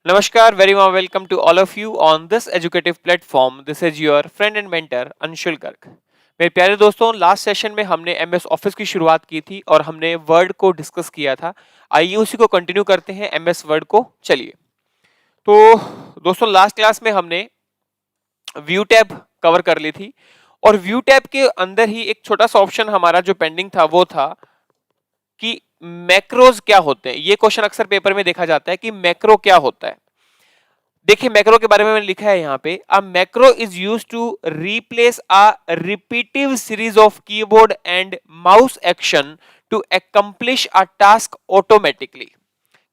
Namaskar, very warm welcome to all of you on this educative platform. This is your friend and mentor Anshul Garg. मेरे प्यारे दोस्तों, last session में हमने MS office की शुरुआत की थी और हमने वर्ड को डिस्कस किया था। आइए उसी को कंटिन्यू करते हैं एमएस वर्ड को। चलिए, तो दोस्तों लास्ट क्लास में हमने व्यू टैब कवर कर ली थी और व्यू टैब के अंदर ही एक छोटा सा ऑप्शन हमारा जो पेंडिंग था वो था कि मैक्रोज क्या होते हैं। ये क्वेश्चन अक्सर पेपर में देखा जाता है कि मैक्रो क्या होता है। देखिए, मैक्रो के बारे में मैंने लिखा है यहाँ पे, a macro is use to replace a repetitive series of keyboard and mouse action to accomplish a task automatically.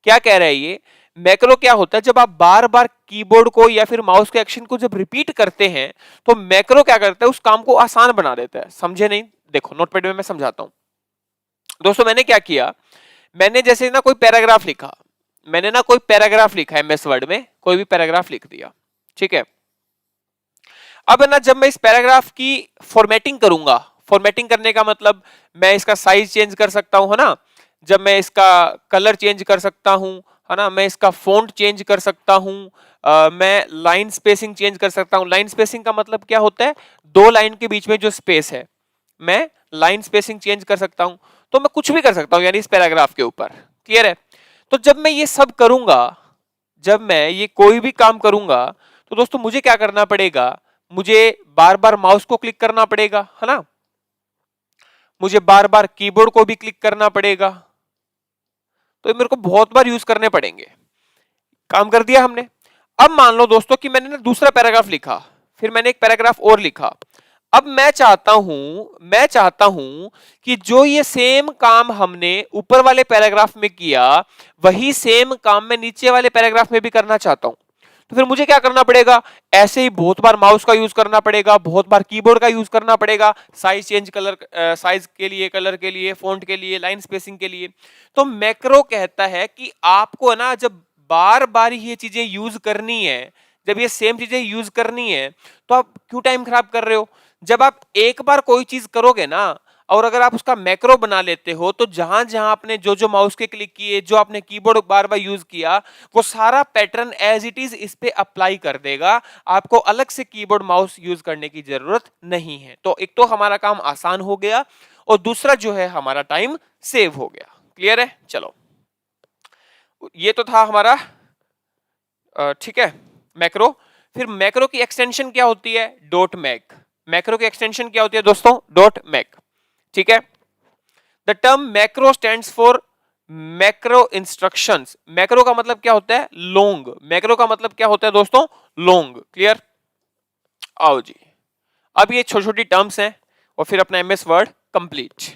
क्या कह रहा है ये? मैक्रो क्या होता है? जब आप बार बार कीबोर्ड को या फिर माउस के एक्शन को जब रिपीट करते हैं तो मैक्रो क्या करता है? उस काम को आसान बना देता है। समझे नहीं? देखो नोटपैड में मैं समझाता हूं। दोस्तों मैंने क्या किया, मैंने जैसे ना कोई पैराग्राफ लिखा, मैंने ना कोई पैराग्राफ लिखा एमएस वर्ड में, कोई भी पैराग्राफ लिख दिया, ठीक है। अब ना जब मैं इस पैराग्राफ की फॉर्मेटिंग करूंगा, फॉर्मेटिंग करने का मतलब मैं इसका साइज चेंज कर सकता हूं, है ना, जब मैं इसका कलर चेंज कर सकता हूं, है ना, मैं इसका फॉन्ट चेंज कर सकता हूं, मैं लाइन स्पेसिंग चेंज कर सकता हूं। लाइन स्पेसिंग का मतलब क्या होता है? दो लाइन के बीच में जो स्पेस है, मैं लाइन स्पेसिंग चेंज कर सकता हूं। तो मैं कुछ भी कर सकता हूं यानी इस पैराग्राफ के ऊपर। क्लियर है? तो जब मैं ये सब करूंगा, जब मैं ये कोई भी काम करूंगा, तो दोस्तों मुझे क्या करना पड़ेगा? मुझे बार बार माउस को क्लिक करना पड़ेगा, है ना, मुझे बार बार कीबोर्ड को भी क्लिक करना पड़ेगा, तो ये मेरे को बहुत बार यूज करने पड़ेंगे। काम कर दिया हमने। अब मान लो दोस्तों कि मैंने ना दूसरा पैराग्राफ लिखा, फिर मैंने एक पैराग्राफ और लिखा। अब मैं चाहता हूं कि जो ये सेम काम हमने ऊपर वाले पैराग्राफ में किया, वही सेम काम मैं नीचे वाले पैराग्राफ में भी करना चाहता हूं। तो फिर मुझे क्या करना पड़ेगा? ऐसे ही बहुत बार माउस का यूज करना पड़ेगा, बहुत बार कीबोर्ड का यूज करना पड़ेगा, साइज चेंज, कलर साइज के लिए, कलर के लिए, फॉन्ट के लिए, लाइन स्पेसिंग के लिए। तो मैक्रो कहता है कि आपको ना जब बार बार ये चीजें यूज करनी है, जब ये सेम चीजें यूज करनी है, तो आप क्यों टाइम खराब कर रहे हो? जब आप एक बार कोई चीज करोगे ना, और अगर आप उसका मैक्रो बना लेते हो, तो जहां जहां आपने जो जो माउस के क्लिक किए, जो आपने कीबोर्ड बार बार यूज किया, वो सारा पैटर्न एज इट इज इस पे अप्लाई कर देगा। आपको अलग से कीबोर्ड माउस यूज करने की जरूरत नहीं है। तो एक तो हमारा काम आसान हो गया और दूसरा जो है हमारा टाइम सेव हो गया। क्लियर है? चलो, ये तो था हमारा, ठीक है, मैक्रो। फिर मैक्रो की एक्सटेंशन क्या होती है? Dot mac. मैक्रो की एक्सटेंशन क्या होती है दोस्तों? Dot mac. ठीक है। The term macro stands for macro instructions. Macro का मतलब क्या होता है? लॉन्ग। मैक्रो का मतलब क्या होता है दोस्तों? लॉन्ग। क्लियर? आओ जी, अब ये छोटी छोटी टर्म्स हैं और फिर अपना एमएस वर्ड कंप्लीट।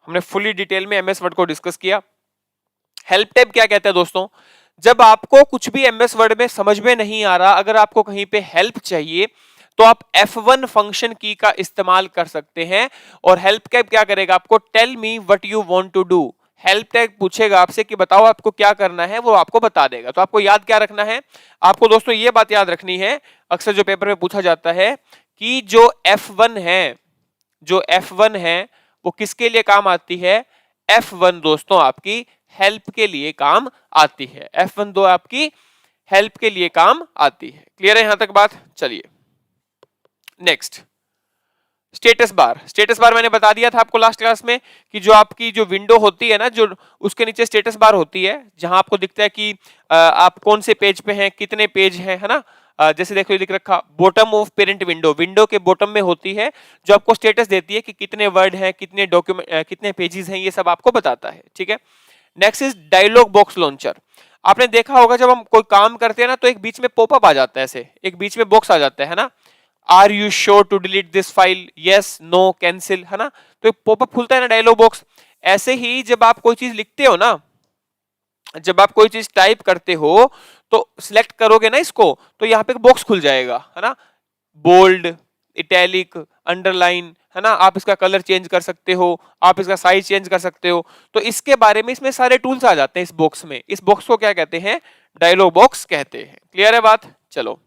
हमने फुली डिटेल में एमएस वर्ड को डिस्कस किया। हेल्प टैब क्या कहता है दोस्तों? जब आपको कुछ भी एमएस वर्ड में समझ में नहीं आ रहा, अगर आपको कहीं पे हेल्प चाहिए, तो आप F1 फंक्शन की का इस्तेमाल कर सकते हैं। और हेल्प टैब क्या करेगा? आपको tell me what you want to do. Help tag पूछेगा आपसे कि बताओ आपको क्या करना है, वो आपको बता देगा। तो आपको याद क्या रखना है? आपको दोस्तों ये बात याद रखनी है, अक्सर जो पेपर में पूछा जाता है कि जो F1 है, जो F1 है वो किसके लिए काम आती है? F1 दोस्तों आपकी हेल्प के लिए काम आती है। F1 दो आपकी हेल्प के लिए काम आती है। क्लियर है यहां तक बात? चलिए next, status bar. Status bar मैंने बता दिया था आपको लास्ट क्लास में कि जो आपकी जो विंडो होती है ना, जो उसके नीचे स्टेटस बार होती है, जहां आपको दिखता है कि आप कौन से पेज पे हैं, कितने पेज हैं, है ना। जैसे देखो ये लिख रखा bottom of parent window, window के बॉटम में होती है, जो आपको स्टेटस देती है कि कितने वर्ड हैं, कितने डॉक्यूमेंट, कितने पेजेस हैं, ये सब आपको बताता है। ठीक है। Next is dialog box launcher. आपने देखा होगा जब हम कोई काम करते हैं ना, तो एक बीच में पॉपअप आ जाता है, ऐसे एक बीच में बॉक्स आ जाता है ना, are you sure to delete this file, yes, no, cancel, है ना। तो एक पॉपअप खुलता है ना डायलॉग बॉक्स। ऐसे ही जब आप कोई चीज लिखते हो ना, जब आप कोई चीज टाइप करते हो, तो सिलेक्ट करोगे ना इसको, तो यहाँ पे एक बॉक्स खुल जाएगा, है ना, बोल्ड, इटैलिक, अंडरलाइन, है ना। आप इसका कलर चेंज कर सकते हो, आप इसका साइज चेंज कर सकते हो। तो इसके बारे में इसमें सारे टूल्स आ जाते हैं इस बॉक्स में। इस बॉक्स को क्या कहते हैं? डायलॉग बॉक्स कहते हैं। क्लियर है बात? चलो,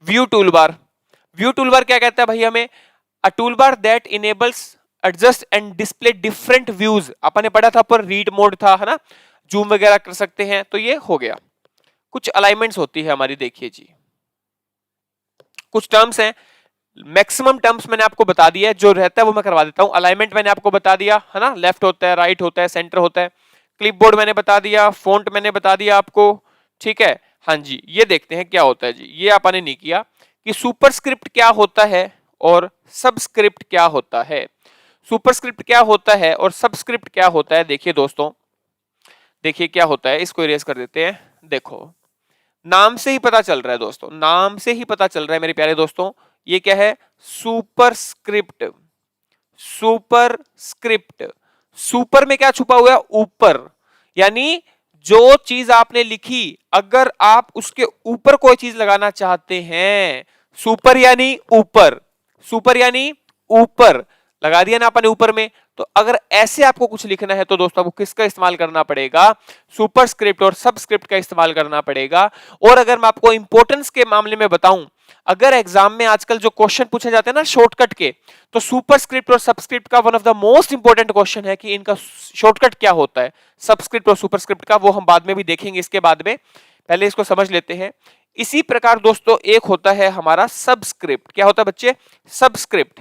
view tool bar. View tool bar क्या कहता है भाई हमें? A tool bar that enables adjust and display different views. अपन ने पढ़ा था पर रीड मोड था, है ना, जूम वगैरह कर सकते हैं, तो ये हो गया। कुछ अलाइनमेंट्स होती है हमारी, देखिए जी कुछ टर्म्स हैं, मैक्सिमम टर्म्स मैंने आपको बता दिया है, जो रहता है वो मैं करवा देता हूं। अलाइनमेंट मैंने आपको बता दिया है ना, लेफ्ट होता है, राइट होता है, सेंटर होता है। क्लिपबोर्ड मैंने बता दिया, फॉन्ट मैंने बता दिया आपको, ठीक है। हाँ जी, ये देखते हैं क्या होता है जी, ये आपने नहीं किया कि सुपरस्क्रिप्ट क्या होता है और सबस्क्रिप्ट क्या होता है। सुपरस्क्रिप्ट क्या होता है और सबस्क्रिप्ट क्या होता है, देखिए दोस्तों, देखिए क्या होता है, इसको इरेज कर देते हैं। देखो नाम से ही पता चल रहा है दोस्तों, नाम से ही पता चल रहा है मेरे प्यारे दोस्तों, ये क्या है, सुपरस्क्रिप्ट। सुपरस्क्रिप्ट, सुपर में क्या छुपा हुआ है, ऊपर, यानी जो चीज आपने लिखी अगर आप उसके ऊपर कोई चीज लगाना चाहते हैं, सुपर यानी ऊपर, सुपर यानी ऊपर, लगा दिया ना आपने ऊपर में। तो अगर ऐसे आपको कुछ लिखना है तो दोस्तों आपको किसका इस्तेमाल करना पड़ेगा, सुपरस्क्रिप्ट और सबस्क्रिप्ट का इस्तेमाल करना पड़ेगा। और अगर मैं आपको इंपॉर्टेंस के मामले में बताऊं, अगर एग्जाम में आजकल जो क्वेश्चन पूछे जाते हैं ना शॉर्टकट के, तो सुपरस्क्रिप्ट और सबस्क्रिप्ट का one of the most important question है कि इनका शॉर्टकट क्या होता है, सबस्क्रिप्ट और सुपरस्क्रिप्ट का, वो हम बाद में भी देखेंगे इसके बाद में, पहले इसको समझ लेते हैं। इसी प्रकार दोस्तों एक होता है हमारा सबस्क्रिप्ट, क्या होता है बच्चे, सबस्क्रिप्ट।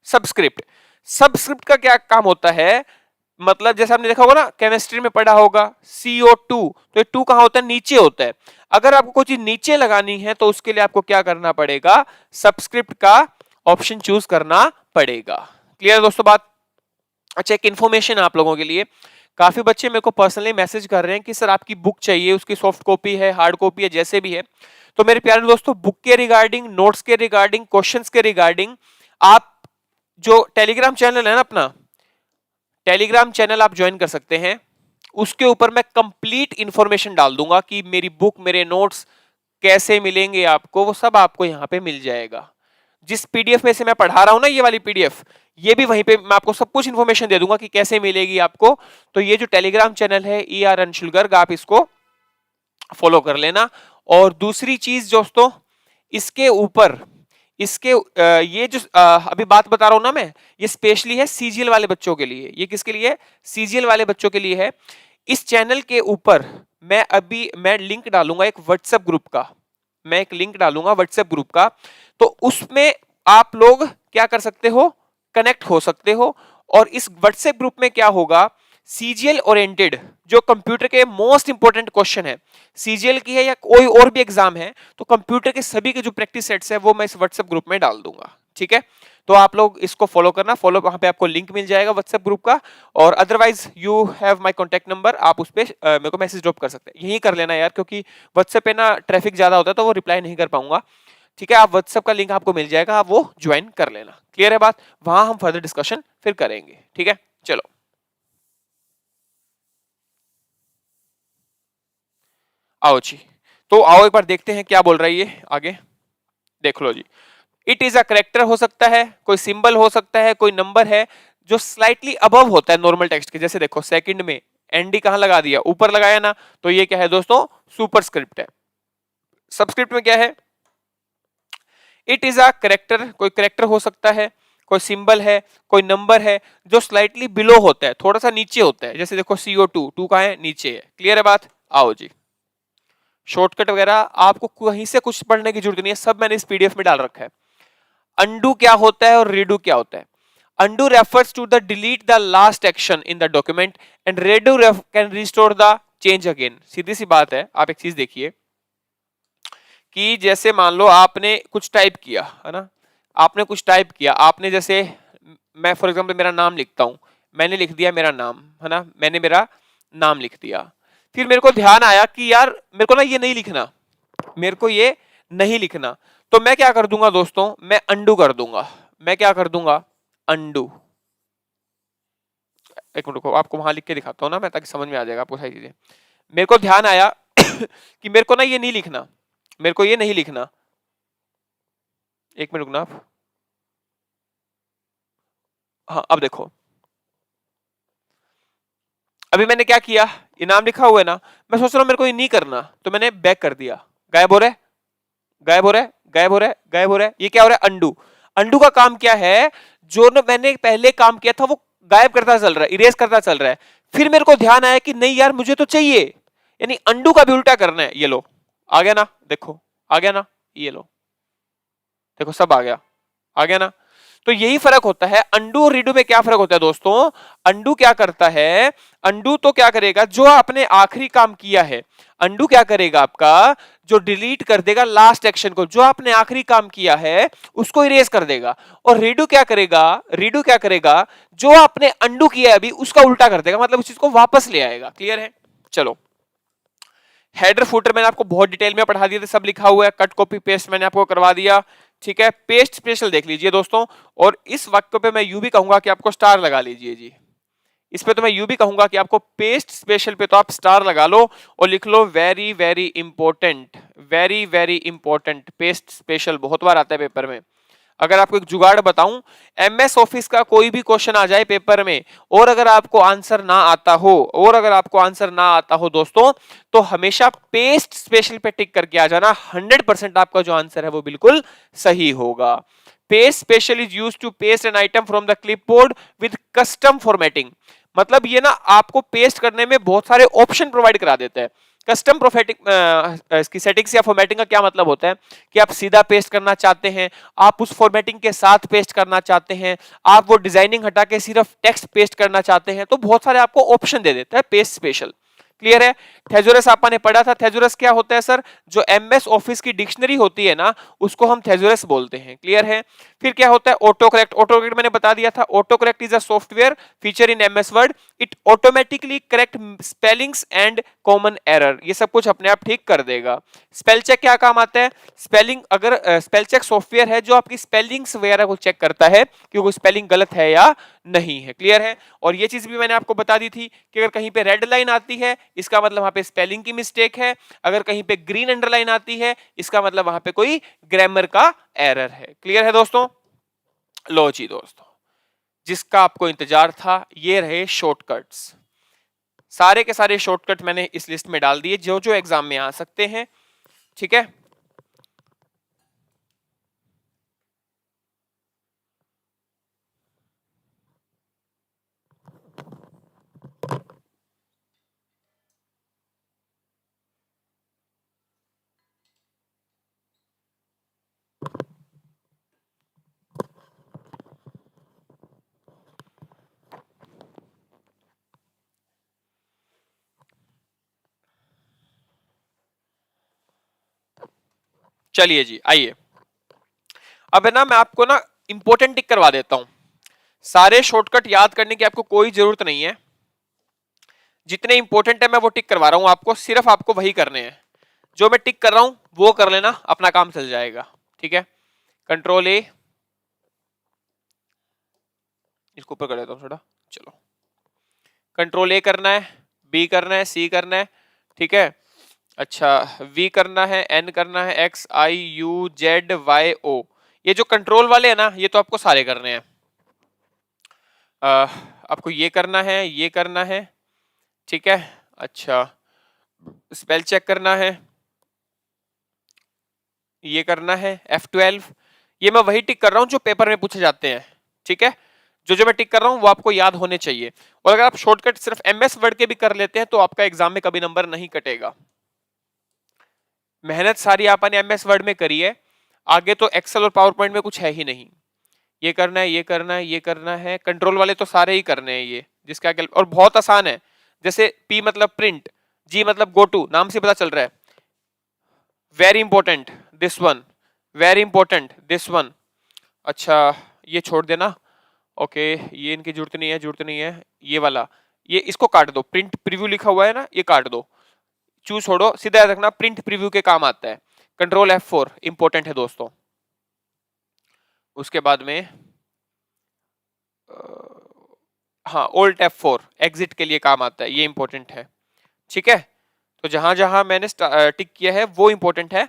सबस्क्रिप्ट, सबस्क्रिप्ट का क्या काम होता है, मतलब जैसे आपने देखा होगा ना केमिस्ट्री में पढ़ा होगा CO2, तो ये 2 कहां होता है, नीचे होता है। अगर आपको कोई चीज नीचे लगानी है तो उसके लिए आपको क्या करना पड़ेगा, सबस्क्रिप्ट का ऑप्शन चूज करना पड़ेगा। क्लियर दोस्तों बात। अच्छा एक इंफॉर्मेशन आप लोगों के लिए, काफी बच्चे मेरे को पर्सनली मैसेज कर रहे हैं कि सर आपकी बुक चाहिए, उसकी सॉफ्ट कॉपी है, हार्ड कॉपी है, जैसे भी है। तो मेरे प्यारे दोस्तों बुक के रिगार्डिंग, नोट्स के रिगार्डिंग, क्वेश्चंस के रिगार्डिंग, आप जो टेलीग्राम चैनल है ना अपना, टेलीग्राम चैनल आप ज्वाइन कर सकते हैं। उसके ऊपर मैं कंप्लीट इंफॉर्मेशन डाल दूंगा कि मेरी बुक, मेरे नोट्स कैसे मिलेंगे आपको, वो सब आपको यहां पे मिल जाएगा। जिस पीडीएफ में से मैं पढ़ा रहा हूं ना, ये वाली पीडीएफ, ये भी वहीं पे मैं आपको सब कुछ इंफॉर्मेशन दे दूंगा कि कैसे मिलेगी आपको। तो ये जो टेलीग्राम चैनल है ER अंशुल गर्ग, आप इसको फॉलो कर लेना। और दूसरी चीज दोस्तों, इसके ऊपर, इसके ये जो अभी बात बता रहा हूं ना मैं, ये स्पेशली है सीजीएल वाले बच्चों के लिए। ये किसके लिए, सीजीएल वाले बच्चों के लिए है। इस चैनल के ऊपर मैं लिंक डालूंगा एक व्हाट्सएप ग्रुप का, मैं एक लिंक डालूंगा व्हाट्सएप ग्रुप का। तो उसमें आप लोग क्या कर सकते हो, कनेक्ट हो सकते हो। और इस व्हाट्सएप ग्रुप में क्या होगा, सीजीएल ओरिएंटेड जो कंप्यूटर के मोस्ट इंपोर्टेंट क्वेश्चन है, सीजीएल की है या कोई और भी एग्जाम है, तो कंप्यूटर के सभी के जो प्रैक्टिस सेट्स है वो मैं इस व्हाट्सएप ग्रुप में डाल दूंगा, ठीक है। तो आप लोग इसको फॉलो करना, फॉलो, वहां पे आपको लिंक मिल जाएगा व्हाट्सएप ग्रुप का। और otherwise you have my contact number, आप उस पर मेरे को मैसेज ड्रॉप कर सकते हैं, यही कर लेना यार, क्योंकि व्हाट्सएप पे ना ट्रैफिक ज्यादा होता है तो वो रिप्लाई नहीं कर पाऊंगा, ठीक है। आप व्हाट्सएप का लिंक आपको मिल जाएगा, आप वो ज्वाइन कर लेना। क्लियर है बात, वहां हम फर्दर डिस्कशन फिर करेंगे, ठीक है। चलो आओ जी, तो आओ एक बार देखते हैं क्या बोल रहा है ये आगे, देख लो जी। इट इज अ करेक्टर हो सकता है, कोई सिंबल हो सकता है, कोई नंबर है जो स्लाइटली अबव होता है नॉर्मल टेक्स्ट के। जैसे देखो सेकंड में एनडी कहां लगा दिया, ऊपर लगाया ना, तो ये क्या है दोस्तों, सुपरस्क्रिप्ट है। सबस्क्रिप्ट में क्या है, इट इज अ करेक्टर, कोई करेक्टर हो सकता है, कोई सिंबल है, कोई नंबर है जो स्लाइटली बिलो होता है, थोड़ा सा नीचे होता है। जैसे देखो CO2, 2 कहां है, नीचे है। क्लियर है बात, आओ जी। शॉर्टकट वगैरह आपको कहीं से कुछ पढ़ने की जरूरत नहीं है, सब मैंने इस पीडीएफ में डाल रखा है। अंडू क्या होता है और रीडू क्या होता है। Undo refers to the delete the last action in the document and redo can restore the change again. सीधी सी बात है, आप एक चीज देखिए कि जैसे मान लो आपने कुछ टाइप किया है ना, आपने कुछ टाइप किया, आपने जैसे, मैं फॉर एग्जांपल मेरा नाम लिखता हूं, मैंने लिख दिया मेरा नाम है ना, मैंने मेरा नाम लिख दिया। फिर मेरे को ध्यान आया कि यार मेरे को ना ये नहीं लिखना, मेरे को ये नहीं लिखना, तो मैं क्या कर दूंगा दोस्तों, मैं अंडू कर दूंगा। मैं क्या कर दूंगा, अंडू। एक मिनट रुको, आपको वहां लिख के दिखाता हूं ना मैं, ताकि समझ में आ जाएगा आपको सारी चीजें। मेरे को ध्यान आया कि मेरे को ना ये नहीं लिखना, मेरे को ये नहीं लिखना। एक मिनट रुकना आप, हाँ अब देखो, अभी मैंने क्या किया, ये नाम लिखा हुआ है ना, मैं सोच रहा हूं मेरे को ये नहीं करना, तो मैंने बैक कर दिया, गायब हो रहा है, गायब हो रहा है, गायब हो रहा है, गायब हो रहा है। ये क्या हो रहा है, अंडू। अंडू का काम क्या है, जो ना मैंने पहले काम किया था वो गायब करता चल रहा है, इरेज करता चल रहा है। फिर मेरे को ध्यान आया कि नहीं यार मुझे तो चाहिए, यानी अंडू का भी उल्टा करना है। ये लो आ गया ना, देखो आ गया ना, ये लो देखो सब आ गया ना। तो यही फर्क होता है अंडू और रीडू में। क्या फर्क होता है दोस्तों, अंडू क्या करता है, अंडू तो क्या करेगा, जो आपने आखिरी काम किया है, अंडू क्या करेगा आपका, जो डिलीट कर देगा लास्ट एक्शन को, जो आपने आखिरी काम किया है उसको इरेज कर देगा। और रीडू क्या करेगा, रीडू क्या करेगा, जो आपने अंडू किया है अभी उसका उल्टा कर देगा, मतलब उस चीज को वापस ले आएगा। क्लियर है। चलो, हेडर फुटर मैंने आपको बहुत डिटेल में पढ़ा दिया था, सब लिखा हुआ है, कट कॉपी पेस्ट मैंने आपको करवा दिया। ठीक है, पेस्ट स्पेशल देख लीजिए दोस्तों। और इस वाक्य पे मैं यूं भी कहूंगा कि आपको स्टार लगा लीजिए जी। इस पे तो मैं यूं भी कहूंगा कि आपको पेस्ट स्पेशल पे तो आप स्टार लगा लो और लिख लो very very important, very very important. Paste special बहुत बार आता है पेपर में। अगर आपको एक जुगाड़ बताऊं, एमएस ऑफिस का कोई भी क्वेश्चन आ जाए पेपर में और अगर आपको आंसर ना आता हो, और अगर आपको आंसर ना आता हो दोस्तों, तो हमेशा पेस्ट स्पेशल पे टिक करके आ जाना। 100% आपका जो आंसर है वो बिल्कुल सही होगा। Paste special is used to paste an item from the clipboard with custom formatting. मतलब ये ना आपको पेस्ट करने में बहुत सारे ऑप्शन प्रोवाइड करा देता है। कस्टम प्रोफेटिंग इसकी सेटिंग्स या फॉर्मेटिंग का क्या मतलब होता है कि आप सीधा पेस्ट करना चाहते हैं, आप उस फॉर्मेटिंग के साथ पेस्ट करना चाहते हैं, आप वो डिजाइनिंग हटा के सिर्फ टेक्स्ट पेस्ट करना चाहते हैं, तो बहुत सारे आपको ऑप्शन दे देता है पेस्ट स्पेशल। क्लियर है। थेजोरस आपने पढ़ा था, थेजोरस क्या होता है सर, जो एमएस ऑफिस की डिक्शनरी होती है ना उसको हम थेजोरस बोलते हैं। क्लियर है। फिर क्या होता है ऑटो करेक्ट, ऑटो करेक्ट मैंने बता दिया था। Auto correct is a software feature in MS word, it automatically correct spellings and common error, ये सब कुछ अपने आप ठीक कर देगा। स्पेल चेक क्या काम आता है, स्पेलिंग अगर स्पेल चेक सॉफ्टवेयर है जो आपकी स्पेलिंग्स वगैरह को चेक करता है कि वो स्पेलिंग गलत है या नहीं है। क्लियर है। और ये चीज भी मैंने आपको बता दी थी कि अगर कहीं पे रेड लाइन आती है इसका मतलब वहां पे स्पेलिंग की मिस्टेक है, अगर कहीं पे ग्रीन अंडरलाइन आती है इसका मतलब वहां पे कोई ग्रामर का एरर है। क्लियर है दोस्तों। लो जी दोस्तों, जिसका आपको इंतजार था ये रहे शॉर्टकट्स। सारे के सारे शॉर्टकट मैंने इस लिस्ट में डाल दिए जो जो एग्जाम में आ सकते हैं। ठीक है। चलिए जी आइए, अब है ना मैं आपको ना इंपॉर्टेंट टिक करवा देता हूं। सारे शॉर्टकट याद करने की आपको कोई जरूरत नहीं है, जितने इंपॉर्टेंट है मैं वो टिक करवा रहा हूं आपको, सिर्फ आपको वही करने हैं। जो मैं टिक कर रहा हूं वो कर लेना, अपना काम चल जाएगा। ठीक है। कंट्रोल ए, इसको ऊपर कर देता हूं थोड़ा। चलो, कंट्रोल ए करना है, बी करना है, सी करना है। ठीक है। अच्छा, वी करना है, एन करना है, X I U Z Y O, ये जो कंट्रोल वाले हैं ना ये तो आपको सारे करने हैं। आपको ये करना है, ये करना है। ठीक है। अच्छा, स्पेल चेक करना है, ये करना है, F12। ये मैं वही टिक कर रहा हूं जो पेपर में पूछे जाते हैं। ठीक है। जो जो मैं टिक कर रहा हूं वो आपको याद होने चाहिए। और अगर आप शॉर्टकट सिर्फ एमएस वर्ड के भी कर लेते हैं तो आपका एग्जाम में कभी नंबर नहीं कटेगा। मेहनत सारी आपने एमएस वर्ड में करी है, आगे तो एक्सेल और पावर पॉइंट में कुछ है ही नहीं। ये करना है, ये करना है, ये करना है, कंट्रोल वाले तो सारे ही करने हैं ये, जिसका और बहुत आसान है। जैसे पी मतलब प्रिंट, जी मतलब गो टू, नाम से पता चल रहा है। Very important this one, very important this one. अच्छा, ये छोड़ देना। ओके, ये इनकी जरूरत नहीं है, जरूरत नहीं है। ये वाला, ये इसको काट दो, प्रिंट प्रीव्यू लिखा हुआ है ना, ये काट दो। चूज छोड़ो, सीधा याद रखना प्रिंट प्रीव्यू के काम आता है। कंट्रोल F4 इंपॉर्टेंट है दोस्तों। उसके बाद में हाँ, ओल्ट F4 एग्जिट के लिए काम आता है, ये इंपॉर्टेंट है। ठीक है। तो जहां जहां मैंने टिक किया है वो इंपॉर्टेंट है,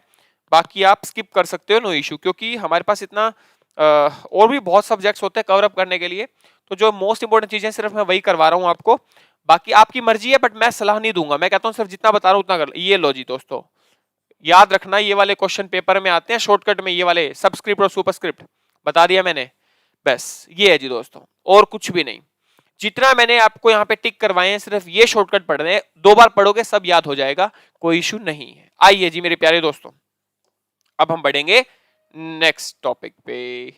बाकी आप स्किप कर सकते हो, नो इशू, क्योंकि हमारे पास इतना और भी बहुत सब्जेक्ट्स होते हैं कवर अप करने के लिए। तो जो मोस्ट इंपॉर्टेंट चीजें सिर्फ मैं वही करवा रहा हूँ आपको, बाकी आपकी मर्जी है, बट मैं सलाह नहीं दूंगा। मैं कहता हूँ सिर्फ जितना बता रहा हूँ उतना कर। ये लो जी दोस्तों, याद रखना ये वाले क्वेश्चन पेपर में आते हैं शॉर्टकट में, ये वाले सबस्क्रिप्ट और सुपरस्क्रिप्ट बता दिया मैंने, बस ये है जी दोस्तों, और कुछ भी नहीं। जितना मैंने आपको यहाँ पे टिक करवाए हैं सिर्फ ये शॉर्टकट पढ़ने हैं, 2 बार पढ़ोगे सब याद हो जाएगा, कोई इशू नहीं है। आइए जी मेरे प्यारे दोस्तों, अब हम बढ़ेंगे नेक्स्ट टॉपिक पे।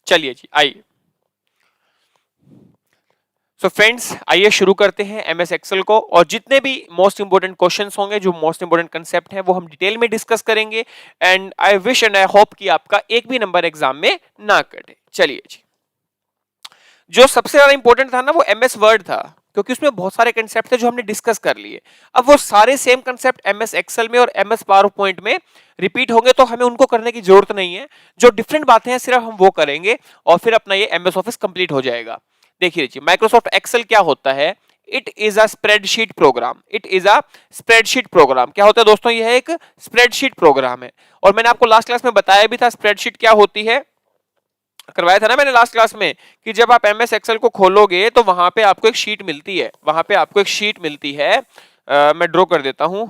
चलिए जी आइए। सो फ्रेंड्स आइए शुरू करते हैं एमएस एक्सेल को, और जितने भी मोस्ट इंपोर्टेंट क्वेश्चंस होंगे, जो मोस्ट इंपोर्टेंट कंसेप्ट हैं, वो हम डिटेल में डिस्कस करेंगे। And I wish and I hope कि आपका एक भी नंबर एग्जाम में ना कटे। चलिए जी, जो सबसे ज्यादा इंपॉर्टेंट था ना वो एमएस वर्ड था, क्योंकि उसमें बहुत सारे कंसेप्ट थे जो हमने डिस्कस कर लिए। अब वो सारे सेम कंसेप्ट एमएस एक्सेल में और एमएस पावर पॉइंट में रिपीट होंगे, तो हमें उनको करने की जरूरत नहीं है। जो डिफरेंट बातें हैं सिर्फ हम वो करेंगे, और फिर अपना ये एमएस ऑफिस कंप्लीट हो जाएगा। देखिए जी, माइक्रोसॉफ्ट एक्सेल क्या होता है? It is a spreadsheet programme. It is a spreadsheet programme. क्या होता है दोस्तों? यह एक स्प्रेडशीट प्रोग्राम है। और मैंने आपको लास्ट क्लास में बताया भी था स्प्रेडशीट क्या होती है, करवाया था ना मैंने लास्ट क्लास में, कि जब आप एमएस एक्सेल को खोलोगे तो वहां पे आपको एक शीट मिलती है, वहां पे आपको एक शीट मिलती है। मैं ड्रॉ कर देता हूं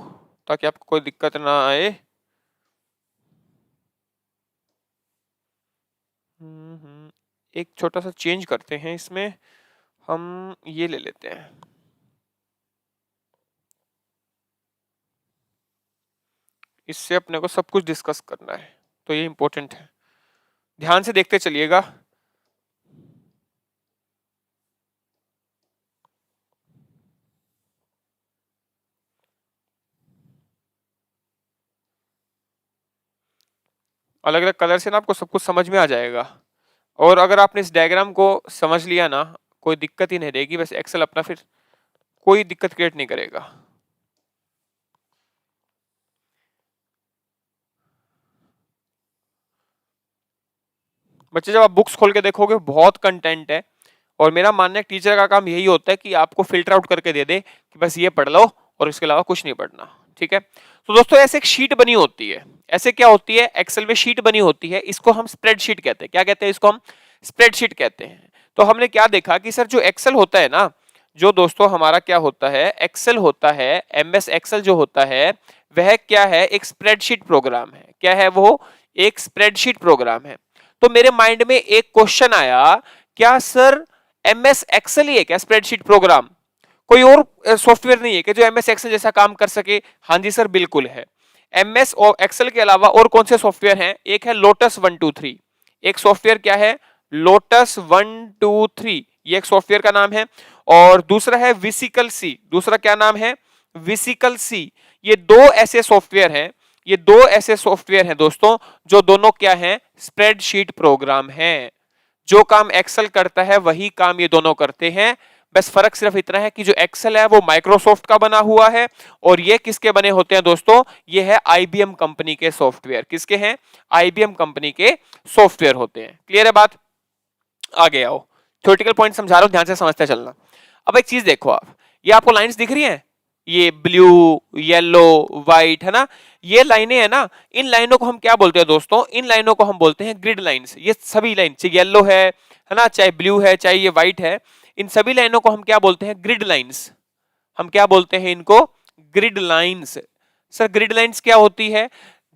ताकि आपको कोई दिक्कत ना आए। एक छोटा सा चेंज करते हैं इसमें, हम ये ले लेते हैं। इससे अपने को सब कुछ डिस्कस करना है, तो ये इंपॉर्टेंट है, ध्यान से देखते चलिएगा। अलग अलग कलर से ना आपको सब कुछ समझ में आ जाएगा। और अगर आपने इस डायग्राम को समझ लिया ना, कोई दिक्कत ही नहीं रहेगी। बस एक्सेल अपना फिर कोई दिक्कत क्रिएट नहीं करेगा। बच्चे, जब आप बुक्स खोल के देखोगे बहुत कंटेंट है, और मेरा मानना है टीचर का काम यही होता है कि आपको फिल्टर आउट करके दे दे कि बस ये पढ़ लो और इसके अलावा कुछ नहीं पढ़ना। ठीक है, तो दोस्तों ऐसे एक शीट बनी होती है। ऐसे क्या होती है? एक्सेल में शीट बनी होती है, इसको हम स्प्रेडशीट कहते हैं। क्या कहते हैं इसको? हम स्प्रेडशीट कहते हैं। तो हमने क्या देखा कि सर जो एक्सेल होता है ना, जो दोस्तों हमारा क्या होता है, एक्सेल होता है, एमएस एक्सेल जो होता है वह क्या है? एक स्प्रेडशीट प्रोग्राम है। क्या है वो? एक स्प्रेडशीट प्रोग्राम है। तो मेरे माइंड में एक क्वेश्चन आया, क्या सर एमएस एक्सेल ही है क्या स्प्रेडशीट प्रोग्राम? कोई और सॉफ्टवेयर नहीं है कि जो एमएस एक्सेल जैसा काम कर सके? हाँ जी सर, बिल्कुल है। एमएस और एक्सेल के अलावा और कौन से सॉफ्टवेयर हैं? एक है लोटस 123। एक सॉफ्टवेयर क्या है? लोटस 123, ये एक सॉफ्टवेयर का नाम है। और दूसरा है विसिकल सी। दूसरा क्या नाम है? विसिकल सी। ये दो ऐसे सॉफ्टवेयर हैं, ये दो ऐसे सॉफ्टवेयर हैं दोस्तों, जो दोनों क्या हैं? स्प्रेडशीट प्रोग्राम हैं। जो काम एक्सेल करता है वही काम ये दोनों करते हैं। बस फर्क सिर्फ इतना है कि जो एक्सेल है वो माइक्रोसॉफ्ट का बना हुआ है, और ये किसके बने होते हैं दोस्तों? ये है आईबीएम कंपनी के सॉफ्टवेयर। किसके हैं? आईबीएम कंपनी के सॉफ्टवेयर होते हैं। क्लियर है बात? आगे आओ, थ्योरेटिकल पॉइंट समझा रहा हूं, ध्यान से समझते चलना। अब एक चीज देखो आप, ये आपको लाइंस दिख रही हैं, ये ब्लू, येलो, व्हाइट, है ना? ये लाइनें है ना, इन लाइनों को हम क्या बोलते हैं दोस्तों? इन लाइनों को हम बोलते हैं ग्रिड लाइंस। ये सभी लाइन, चाहे येलो है ना, चाहे ब्लू है, चाहे ये व्हाइट है, इन सभी लाइनों को हम क्या बोलते हैं? Grid lines. हम क्या बोलते हैं इनको? Grid lines. Sir grid lines क्या होती है?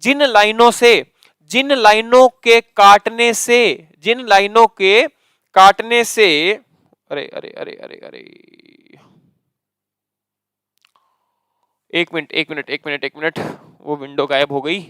जिन लाइनों से, जिन लाइनों के काटने से, जिन लाइनों के काटने से, अरे अरे अरे अरे अरे, एक मिनट एक मिनट एक मिनट एक मिनट, वो विंडो गायब हो गई।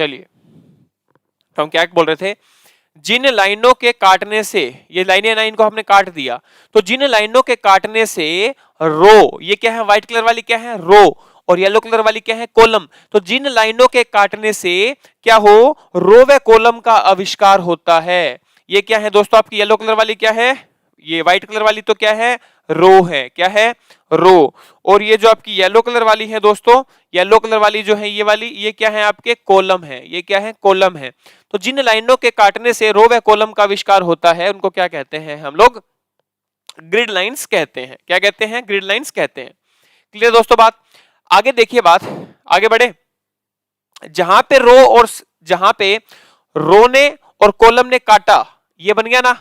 चलिए हम क्या बोल रहे थे, जिन लाइनों के काटने से, ये लाइनें ना, इनको हमने काट दिया, तो जिन लाइनों के काटने से रो, ये क्या है व्हाइट कलर वाली क्या है रो, और येलो कलर वाली क्या है कॉलम, तो जिन लाइनों के काटने से क्या हो, रो व कॉलम का आविष्कार होता है। ये क्या है दोस्तों, आपकी येलो कलर वाली क्या है, ये व्हाइट कलर वाली तो क्या है रो है, क्या है रो, और ये जो आपकी येलो कलर वाली है दोस्तों, येलो कलर वाली जो है ये वाली, ये क्या है आपके कॉलम है, ये क्या है कॉलम है। तो जिन लाइनों के काटने से रो व कॉलम का आविष्कार होता है उनको क्या कहते हैं हम लोग, ग्रिड लाइंस कहते हैं। क्या कहते हैं, ग्रिड लाइंस कहते हैं। क्लियर दोस्तों बात, आगे देखिए बात, आगे बढ़े। जहां पे रो और जहां पे रो ने और कॉलम ने काटा, ये बन गया ना,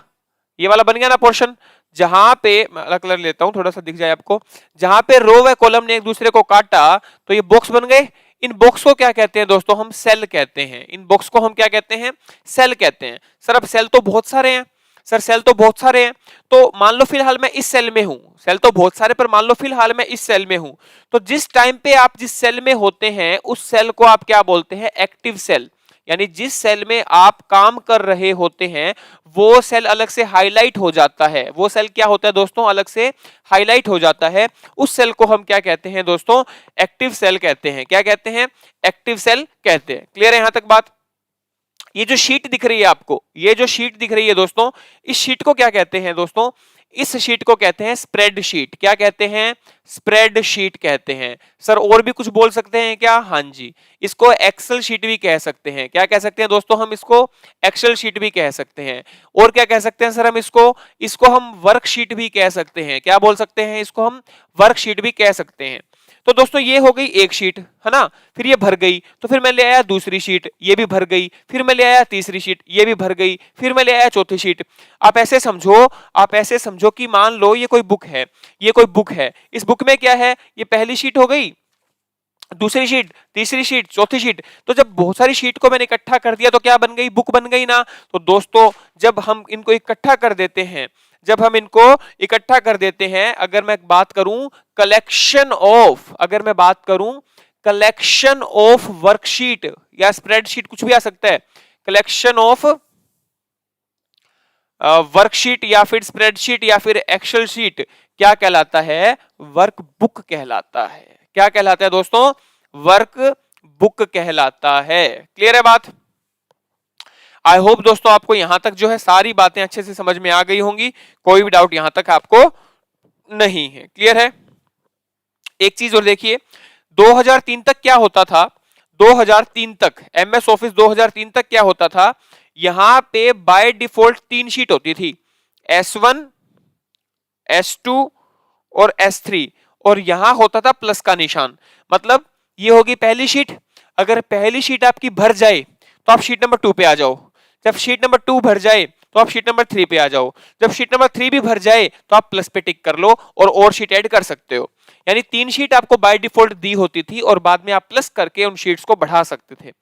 ये वाला बन गया ना पोर्शन, जहां पे मैं अलग कलर लेता हूं थोड़ा सा दिख जाए आपको, जहां पे रो व कॉलम ने एक दूसरे को काटा तो ये बॉक्स बन गए। इन बॉक्स को क्या कहते हैं दोस्तों, हम सेल कहते हैं। इन बॉक्स को हम क्या कहते हैं, सेल कहते हैं। सर अब सेल तो बहुत सारे हैं, सर सेल तो बहुत सारे हैं, तो मान लो फिलहाल मैं इस सेल में हूं, सेल तो बहुत सारे पर मान लो फिलहाल मैं इस सेल में हूं, तो जिस टाइम पे आप जिस सेल में होते हैं उस सेल को आप क्या बोलते हैं, एक्टिव सेल। यानी जिस सेल में आप काम कर रहे होते हैं वो सेल अलग से हाईलाइट हो जाता है, वो सेल क्या होता है दोस्तों, अलग से हाईलाइट हो जाता है, उस सेल को हम क्या कहते हैं दोस्तों, एक्टिव सेल कहते हैं। क्या कहते हैं, एक्टिव सेल कहते हैं। क्लियर है यहां तक बात। ये जो शीट दिख रही है आपको, ये जो शीट दिख रही है दोस्तों, इस शीट को क्या कहते हैं दोस्तों, इस शीट को कहते हैं स्प्रेड शीट। क्या कहते हैं, स्प्रेड शीट कहते हैं। सर और भी कुछ बोल सकते हैं क्या, हाँ जी, इसको एक्सेल शीट भी कह सकते हैं। क्या कह सकते हैं दोस्तों, हम इसको एक्सेल शीट भी कह सकते हैं। और क्या कह सकते हैं सर हम इसको, इसको हम वर्कशीट भी कह सकते हैं। क्या बोल सकते हैं, इसको हम वर्कशीट भी कह सकते हैं। तो दोस्तों ये हो गई एक शीट, है ना, फिर ये भर गई, तो फिर मैं ले आया दूसरी शीट, ये भी भर गई, फिर मैं ले आया तीसरी शीट, ये भी भर गई, फिर मैं ले आया चौथी शीट। आप ऐसे समझो, आप ऐसे समझो कि मान लो ये कोई बुक है, ये कोई बुक है, इस बुक में क्या है, ये पहली शीट हो गई, दूसरी शीट, तीसरी शीट, चौथी शीट। तो जब बहुत सारी शीट को मैंने इकट्ठा कर दिया तो क्या बन गई, बुक बन गई ना। तो दोस्तों जब हम इनको इकट्ठा कर देते हैं, जब हम इनको इकट्ठा कर देते हैं, अगर मैं बात करूं कलेक्शन ऑफ, अगर मैं बात करूं कलेक्शन ऑफ वर्कशीट या स्प्रेडशीट, कुछ भी आ सकता है, कलेक्शन ऑफ वर्कशीट या फिर स्प्रेडशीट या फिर एक्सेल शीट, क्या कहलाता है, वर्कबुक कहलाता है। क्या कहलाता है दोस्तों, वर्क बुक कहलाता है। क्लियर है बात। आई होप दोस्तों आपको यहां तक जो है सारी बातें अच्छे से समझ में आ गई होंगी, कोई भी डाउट यहां तक आपको नहीं है। क्लियर है। एक चीज और देखिए, 2003 तक क्या होता था, 2003 तक एमएस ऑफिस 2003 तक क्या होता था, यहां पे बाय डिफॉल्ट 3 शीट होती थी, S1, S2 और S3, और यहां होता था प्लस का निशान। मतलब ये होगी पहली शीट, अगर पहली शीट आपकी भर जाए तो आप शीट नंबर 2 पे आ जाओ, जब शीट नंबर 2 भर जाए तो आप शीट नंबर 3 पे आ जाओ, जब शीट नंबर 3 भी भर जाए तो आप प्लस पे टिक कर लो और शीट ऐड कर सकते हो। यानी 3 शीट आपको बाय डिफॉल्ट दी होती थी और बाद में आप प्लस करके उन शीट्स को बढ़ा सकते थे।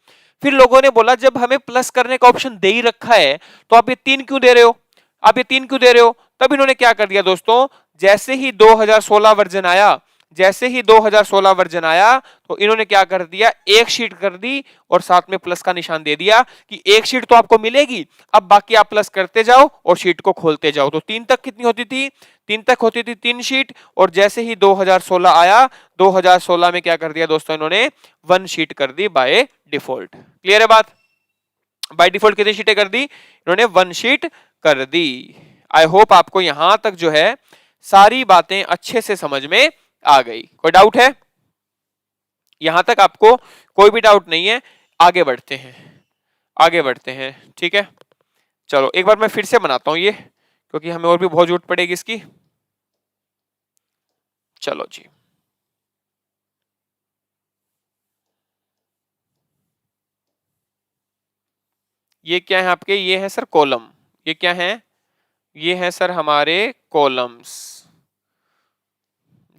फिर लोगों ने बोला जब हमें प्लस करने का ऑप्शन दे ही रखा है तो आप ये 3 क्यों दे रहे हो, आप ये 3 क्यों दे रहे हो। तब इन्होंने क्या कर दिया दोस्तों, जैसे ही 2016 वर्जन आया, जैसे ही 2016 वर्जन आया तो इन्होंने क्या कर दिया, एक शीट कर दी और साथ में प्लस का निशान दे दिया कि एक शीट तो आपको मिलेगी, अब बाकी आप प्लस करते जाओ और शीट को खोलते जाओ। तो 3 तक कितनी होती थी, 3 तक होती थी 3 शीट, और जैसे ही 2016 आया, 2016 में क्या कर दिया दोस्तों, इन्होंने 1 शीट कर दी बाय डिफॉल्ट। क्लियर है बात। बाय डिफॉल्ट कितनी शीटें कर दी, इन्होंने 1 शीट कर दी। आई होप आपको यहां तक जो है सारी बातें अच्छे से समझ में आ गई। कोई डाउट है, यहां तक आपको कोई भी डाउट नहीं है। आगे बढ़ते हैं, आगे बढ़ते हैं, ठीक है। चलो एक बार मैं फिर से बनाता हूं ये, क्योंकि हमें और भी बहुत जरूरत पड़ेगी इसकी। चलो जी, ये क्या है आपके, ये है सर कॉलम, ये क्या है, ये है सर हमारे कॉलम्स,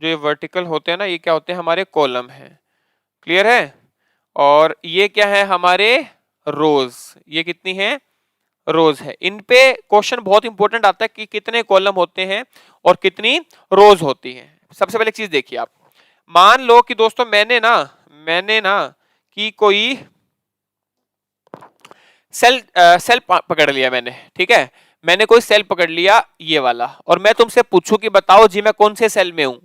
जो ये वर्टिकल होते हैं ना, ये क्या होते हैं, हमारे कॉलम है। क्लियर है। और ये क्या है, हमारे रोज, ये कितनी है, रोज है। इन पे क्वेश्चन बहुत इंपॉर्टेंट आता है कि कितने कॉलम होते हैं और कितनी रोज होती हैं। सबसे पहले चीज देखिए आप, मान लो कि दोस्तों मैंने ना कि कोई सेल पकड़ लिया मैंने, ठीक है, मैंने कोई सेल पकड़ लिया ये वाला, और मैं तुमसे पूछूं कि बताओ जी मैं कौन से सेल में हूं।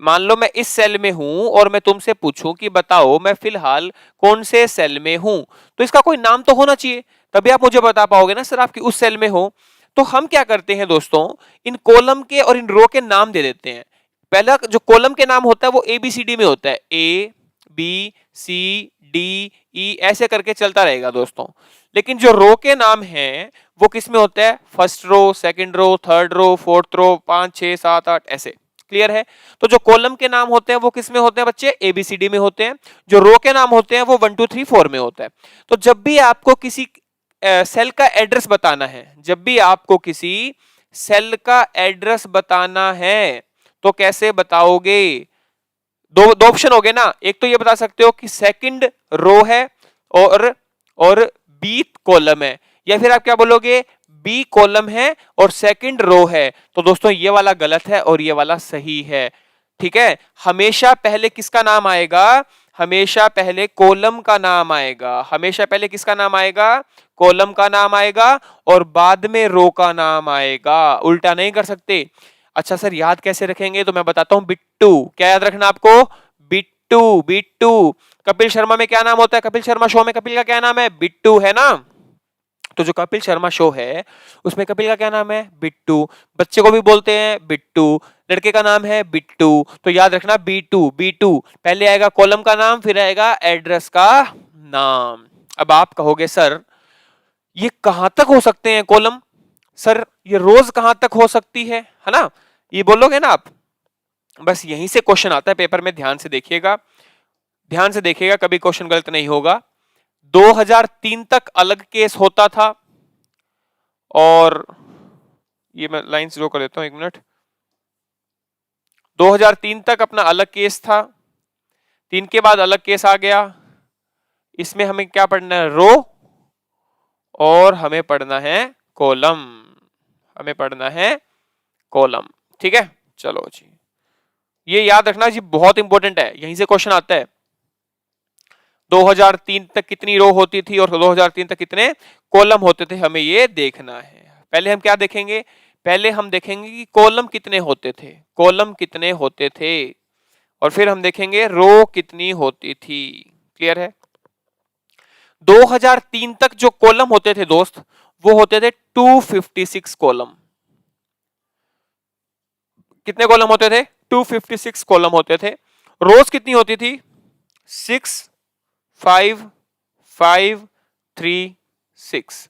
मान लो मैं इस सेल में हूं और मैं तुमसे पूछूं कि बताओ मैं फिलहाल कौन से सेल में हूं, तो इसका कोई नाम तो होना चाहिए, तभी आप मुझे बता पाओगे ना सर आपकी उस सेल में हो। तो हम क्या करते हैं दोस्तों, इन कॉलम के और इन रो के नाम दे देते हैं। पहला जो कॉलम के नाम होता है वो ABCD में होता है, ABCDE ऐसे करके चलता रहेगा दोस्तों। लेकिन जो रो के नाम हैं वो किस में होता है, first row, second row, third row, fourth row, 5 6 7 8 ऐसे। क्लियर है। तो जो कॉलम के नाम होते हैं वो किस में होते हैं बच्चे, ABCD में होते हैं। जो रो के नाम होते हैं वो 1 2 3 4 में होता है। तो जब भी आपको किसी सेल का एड्रेस बताना है, जब भी आपको किसी सेल का एड्रेस बताना है तो कैसे बताओगे, दो दो ऑप्शन हो गए ना, एक तो ये बता सकते हो कि सेकंड रो है और बी कॉलम है, या फिर आप क्या बोलोगे बी कॉलम है और सेकंड रो है। तो दोस्तों ये वाला गलत है और ये वाला सही है, ठीक है। हमेशा पहले किसका नाम आएगा, हमेशा पहले कॉलम का नाम आएगा, हमेशा पहले किसका नाम आएगा, कॉलम का नाम आएगा, और बाद में रो का नाम आएगा, उल्टा नहीं कर सकते। अच्छा सर याद कैसे रखेंगे, तो मैं बताता हूं, बिट्टू। क्या याद रखना आपको, बिट्टू, बिट्टू। कपिल शर्मा में क्या नाम होता है, कपिल शर्मा शो में कपिल का क्या नाम है, बिट्टू, है ना। तो जो कपिल शर्मा शो है उसमें कपिल का क्या नाम है, बिट्टू। बच्चे को भी बोलते हैं बिट्टू, लड़के का नाम है बिट्टू। तो याद रखना B2, B2 पहले आएगा कॉलम का नाम, फिर आएगा एड्रेस का नाम। अब आप कहोगे सर ये कहां तक हो सकते हैं कॉलम, सर ये रोज कहां तक हो सकती है ना, ये बोलोगे ना आप। बस यहीं से क्वेश्चन आता है पेपर में, ध्यान से देखिएगा, ध्यान से देखिएगा, कभी क्वेश्चन गलत नहीं होगा। 2003 तक अलग केस होता था, और ये मैं लाइन ड्रॉ कर देता हूं, 1 मिनट। 2003 तक अपना अलग केस था, 3 के बाद अलग केस आ गया। इसमें हमें क्या पढ़ना है, रो, और हमें पढ़ना है कॉलम, हमें पढ़ना है कॉलम, ठीक है। चलो जी, ये याद रखना जी, बहुत इंपॉर्टेंट है, यहीं से क्वेश्चन आता है। 2003 तक कितनी रो होती थी और 2003 तक कितने कॉलम होते थे, हमें ये देखना है। पहले हम क्या देखेंगे, पहले हम देखेंगे कि कॉलम कितने होते थे, कॉलम कितने होते थे, और फिर हम देखेंगे रो कितनी होती थी। क्लियर है। 2003 तक जो कॉलम होते थे दोस्त, वो होते थे 256 कॉलम। कितने कॉलम होते थे, 256 कॉलम होते थे। रोज कितनी होती थी, 6 5 5 3 6,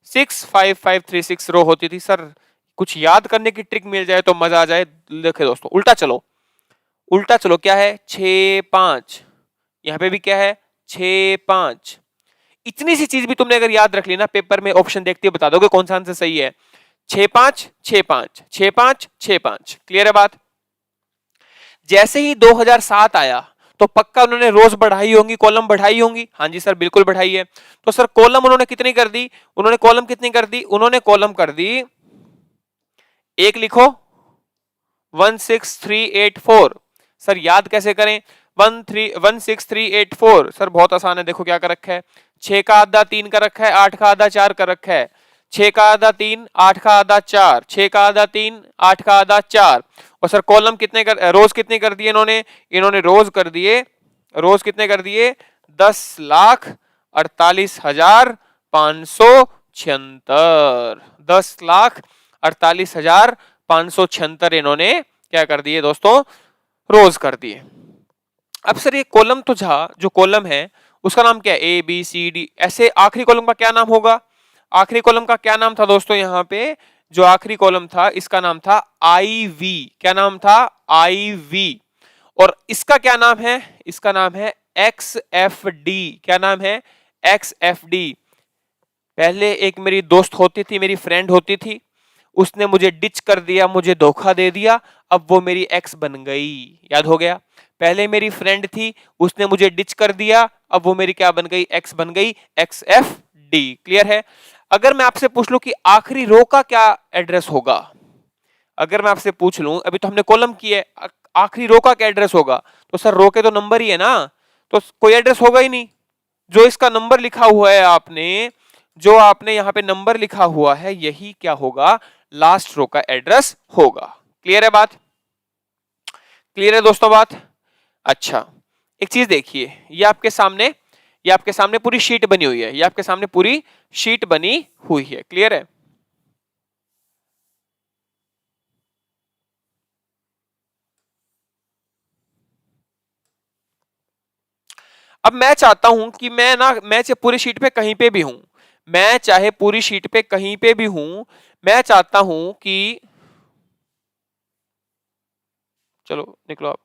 6 5 5 3 6 रो होती थी। सर कुछ याद करने की ट्रिक मिल जाए तो मजा आ जाए। देखे दोस्तों, उल्टा चलो, उल्टा चलो, क्या है 6 5, यहां पे भी क्या है 6 5। इतनी सी चीज भी तुमने अगर याद रख ली ना, पेपर में ऑप्शन देखते बता दोगे कौन सा आंसर सही है। 6 5 6 5 6 5 6 5। क्लियर है बात। जैसे ही 2007 आया तो पक्का उन्होंने रोज बढ़ाई होंगी, कॉलम बढ़ाई होंगी। हाँ जी सर बिल्कुल बढ़ाई है। तो सर कॉलम उन्होंने कितनी कर दी, उन्होंने कॉलम कितनी कर दी, उन्होंने कॉलम कर दी, एक लिखो 16384। सर याद कैसे करें, 16384। सर बहुत आसान है, देखो क्या कर रखा है, 6 का आधा 3 का रखा है, 8 का आधा 4 का रखा है। 6 का आधा 3, 8 का आधा 4, 6 का आधा 3, 8 का आधा 4। और सर कॉलम कितने कर, रोज कितने कर दिए इन्होंने, इन्होंने रोज कर दिए, रोज कितने कर दिए 10,48,576, 10,48,576 इन्होंने क्या कर दिए दोस्तों, रोज कर दिए। अब सर ये कॉलम तो जो कॉलम है उसका नाम क्या है, ABCD, ऐसे आखिरी कॉलम का क्या नाम होगा, आखिरी कॉलम का क्या नाम था दोस्तों, यहाँ पे जो आखिरी कॉलम था इसका नाम था IV। क्या नाम था, IV। और इसका क्या नाम है, इसका नाम है XFD। क्या नाम है, XFD। पहले एक मेरी दोस्त होती थी, मेरी फ्रेंड होती थी, उसने मुझे डिच कर दिया, मुझे धोखा दे दिया, अब वो मेरी एक्स बन गई। याद हो गया, पहले मेरी फ्रेंड थी, उसने मुझे डिच कर दिया, अब वो मेरी क्या बन गई, एक्स बन गई, XFD। क्लियर है। अगर मैं आपसे पूछ लूं कि आखिरी रो का क्या एड्रेस होगा, अगर मैं आपसे पूछ लूं, अभी तो हमने कॉलम की है, आखिरी रो का क्या एड्रेस होगा, तो सर रो के तो नंबर ही है ना, तो कोई एड्रेस होगा ही नहीं। जो इसका नंबर लिखा हुआ है आपने, जो आपने यहां पे नंबर लिखा हुआ है यही क्या होगा, लास्ट रो का एड्रेस होगा। क्लियर है बात? क्लियर है दोस्तों बात? अच्छा, एक चीज देखिए, ये आपके सामने पूरी शीट बनी हुई है, ये आपके सामने पूरी शीट बनी हुई है। क्लियर है? अब मैं चाहता हूं कि मैं चाहे पूरी शीट पे कहीं पे भी हूं, मैं चाहे पूरी शीट पे कहीं पे भी हूं, मैं चाहता हूं कि, चलो निकलो आप,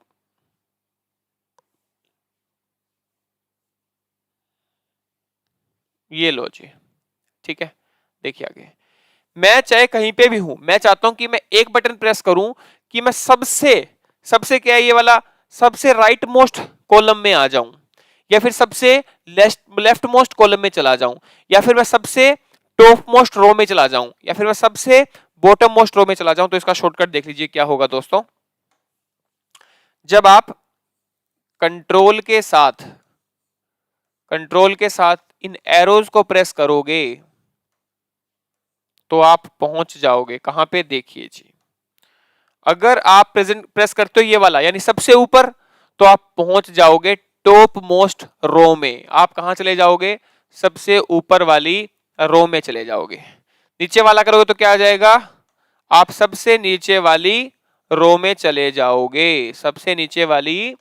ये लो जी, ठीक है। देखिए आगे, मैं चाहे कहीं पे भी हूं, मैं चाहता हूं कि मैं एक बटन प्रेस करूं कि मैं सबसे सबसे क्या है ये वाला, सबसे राइट मोस्ट कॉलम में आ जाऊं, या फिर सबसे लेफ्ट मोस्ट कॉलम में चला जाऊं, या फिर मैं सबसे टॉप मोस्ट रो में चला जाऊं, या फिर मैं सबसे बॉटम मोस्ट रो में चला जाऊं। तो इसका शॉर्टकट देख लीजिए क्या होगा दोस्तों। जब आप कंट्रोल के साथ कंट्रोल के साथ इन एरोज को प्रेस करोगे तो आप पहुंच जाओगे कहां पे, देखिए जी। अगर आप प्रेजेंट प्रेस करते हो ये वाला यानी सबसे ऊपर, तो आप पहुंच जाओगे टॉप मोस्ट रो में। आप कहां चले जाओगे, सबसे ऊपर वाली रो में चले जाओगे। नीचे वाला करोगे तो क्या आ जाएगा, आप सबसे नीचे वाली रो में चले जाओगे, सबसे नीचे वाली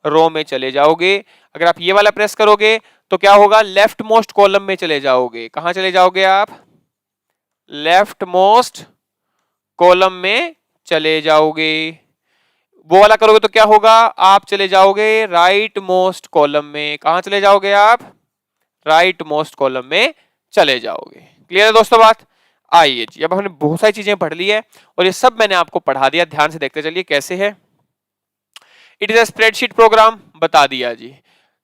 रो में चले जाओगे। अगर आप ये वाला प्रेस करोगे तो क्या होगा, लेफ्ट मोस्ट कॉलम में चले जाओगे। कहां चले जाओगे आप, लेफ्ट मोस्ट कॉलम में चले जाओगे। वो वाला करोगे तो क्या होगा, आप चले जाओगे राइट मोस्ट कॉलम में। कहां चले जाओगे आप, राइट मोस्ट कॉलम में चले जाओगे। क्लियर है दोस्तों बात? आइए जी, अब हमने बहुत सारी चीजें पढ़ ली है और ये सब मैंने आपको पढ़ा दिया। ध्यान से देखते चलिए कैसे है। It is a spreadsheet program, बता दिया जी।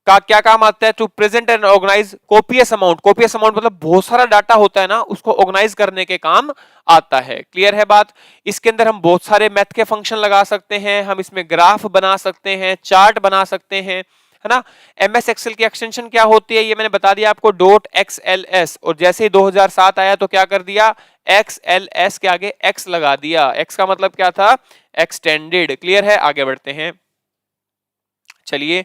का क्या काम आता है, to present and organize copious amount. Copious amount मतलब बहुत सारा डाटा होता है ना, उसको ऑर्गेनाइज करने के काम आता है। क्लियर है बात? इसके अंदर हम बहुत सारे मैथ के फंक्शन लगा सकते हैं, हम इसमें ग्राफ बना सकते हैं, चार्ट बना सकते हैं, है ना। एमएस एक्सेल की एक्सटेंशन क्या होती है ये मैंने बता दिया आपको, डॉट XLS। और जैसे ही 2007 आया तो क्या कर दिया, XLS के आगे एक्स लगा दिया। एक्स का मतलब क्या था, एक्सटेंडेड। क्लियर है? आगे बढ़ते हैं, चलिए।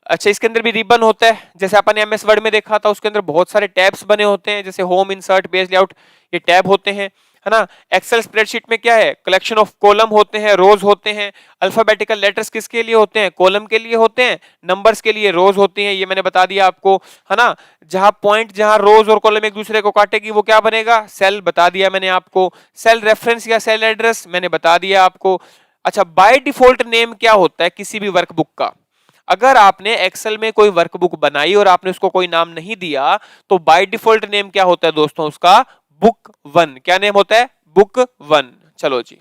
अच्छा, इसके अंदर भी रिबन होता है, जैसे अपन ने एमएस वर्ड में देखा था, उसके अंदर बहुत सारे टैब्स बने होते हैं, जैसे होम, इंसर्ट, पेज लेआउट, ये टैब होते हैं, है ना। एक्सेल स्प्रेडशीट में क्या है, कलेक्शन ऑफ कॉलम होते हैं, रोज होते हैं। अल्फाबेटिकल लेटर्स किसके लिए होते हैं, कॉलम के लिए होते हैं, नंबर्स के लिए रोज होती हैं, ये मैंने बता दिया आपको, है ना। जहां पॉइंट, जहां रोज और कॉलम एक दूसरे को काटेगी वो क्या बनेगा, सेल, बता दिया मैंने आपको। सेल रेफरेंस या सेल एड्रेस मैंने बता दिया आपको। अच्छा, बाय डिफॉल्ट नेम क्या होता है किसी भी वर्कबुक का। अगर आपने एक्सेल में कोई वर्कबुक बनाई और आपने उसको कोई नाम नहीं दिया तो बाय डिफॉल्ट नेम क्या होता है दोस्तों उसका, बुक वन। क्या नेम होता है, बुक वन। चलो जी,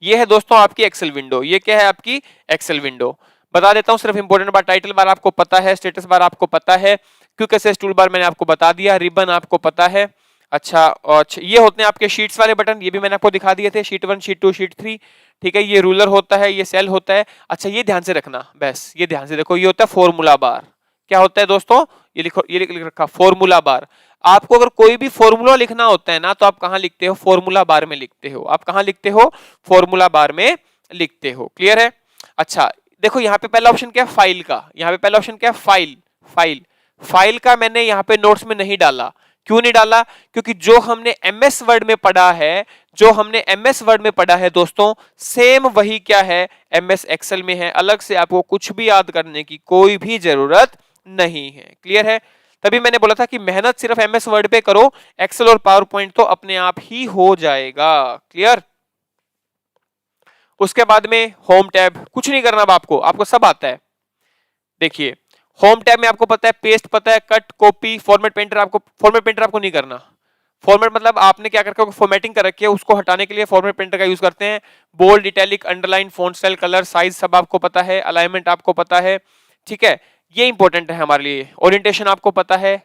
ये है दोस्तों आपकी एक्सेल विंडो। ये क्या है, आपकी एक्सेल विंडो। बता देता हूं सिर्फ इंपॉर्टेंट बात, टाइटल बार आपको पता है, स्टेटस बार आपको पता है, क्विक एक्सेस टूल बार मैंने आपको बता दिया, रिबन आपको पता है। अच्छा, और ये होते हैं आपके शीट्स वाले बटन, ये भी मैंने आपको दिखा दिए थे, शीट 1, शीट 2, शीट 3। ठीक है, ये रूलर होता है, ये सेल होता है। अच्छा, ये ध्यान से रखना, बस ये ध्यान से देखो, ये होता है फॉर्मूला बार। क्या होता है दोस्तों, ये लिखो, ये लिख रखा फॉर्मूला बार। आपको अगर कोई भी फॉर्मूला लिखना होता है ना तो आप कहां लिखते हो, फॉर्मूला बार में लिखते हो। आप कहां लिखते हो, फॉर्मूला बार में लिखते हो। क्लियर है? अच्छा, देखो यहाँ पे पहला ऑप्शन क्या है, फाइल का। यहाँ पे पहला ऑप्शन क्या है, फाइल। फाइल, फाइल का मैंने यहाँ पे नोट्स में नहीं डाला। क्यों नहीं डाला, क्योंकि जो हमने एमएस वर्ड में पढ़ा है, जो हमने एमएस वर्ड में पढ़ा है दोस्तों, सेम वही क्या है, एमएस एक्सेल में है। अलग से आपको कुछ भी याद करने की कोई भी जरूरत नहीं है। क्लियर है? तभी मैंने बोला था कि मेहनत सिर्फ एमएस वर्ड पे करो, एक्सेल और पावर पॉइंट तो अपने आप ही हो जाएगा। क्लियर? उसके बाद में होम टैब, कुछ नहीं करना आपको, आपको सब आता है। देखिए, होम टैब में आपको पता है, पेस्ट पता है, कट, कॉपी, फॉर्मेट पेंटर। आपको फॉर्मेट पेंटर आपको नहीं करना। फॉर्मेट मतलब आपने क्या करके फॉर्मेटिंग कर रखी है, उसको हटाने के लिए फॉर्मेट पेंटर का यूज करते हैं। Bold, italic, underline, font style, colour, size सब आपको पता है, अलाइनमेंट आपको पता है। ठीक है, ये इंपॉर्टेंट है हमारे लिए। ओरिएंटेशन आपको पता है।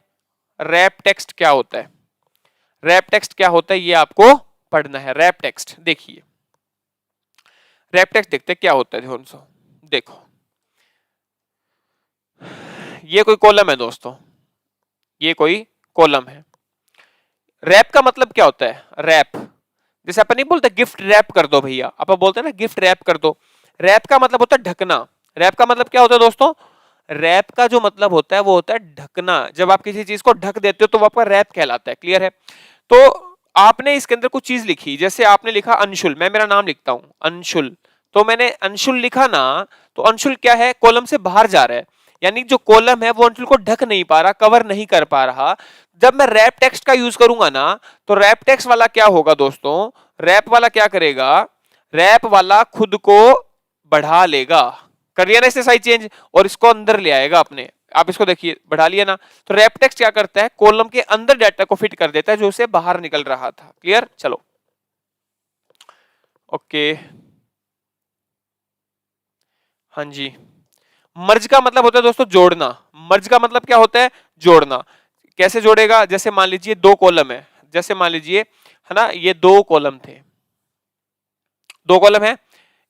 रैप टेक्स्ट क्या होता है, रैप टेक्स्ट क्या होता है ये आपको पढ़ना है। रैप टेक्स्ट, देखिए रैप टेक्स्ट देखते हैं क्या होता है। देखो, ये कोई कॉलम है दोस्तों, ये कोई कॉलम है। रैप का मतलब क्या होता है? रैप, जैसे अपन नहीं बोलते गिफ्ट रैप कर दो भैया, अपन बोलते हैं ना गिफ्ट रैप कर दो। रैप का मतलब होता है ढकना। रैप का मतलब क्या होता है दोस्तों? रैप का जो मतलब होता है वो होता है ढकना। जब आप किसी चीज को ढक देते हो तो वो आपका रैप कहलाता है। क्लियर है? तो आपने इसके अंदर कुछ चीज लिखी, जैसे आपने लिखा अंशुल, मैं मेरा नाम लिखता हूं अंशुल, तो मैंने अंशुल लिखा ना, तो अंशुल क्या है? कॉलम से बाहर जा रहा है, यानी जो कॉलम है वो अंशुल को ढक नहीं पा रहा, कवर नहीं कर पा रहा। जब मैं रैप टेक्स्ट का यूज करूंगा ना, तो रैप टेक्स्ट वाला क्या होगा दोस्तों? रैप वाला क्या करेगा? रैप वाला खुद को बढ़ा लेगा, कर लिया ना इसने साइज चेंज, और इसको अंदर ले आएगा अपने। आप इसको देखिए, बढ़ा लिया ना। तो रैप टेक्स्ट क्या करता है? कॉलम के अंदर डाटा को फिट कर देता है जो उसे बाहर निकल रहा था। क्लियर? चलो ओके, हाँ जी। मर्ज का मतलब होता है दोस्तों जोड़ना। मर्ज का मतलब क्या होता है? जोड़ना। कैसे जोड़ेगा? जैसे मान लीजिए दो कॉलम है, जैसे मान लीजिए है ना, ये दो कॉलम थे, दो कॉलम है,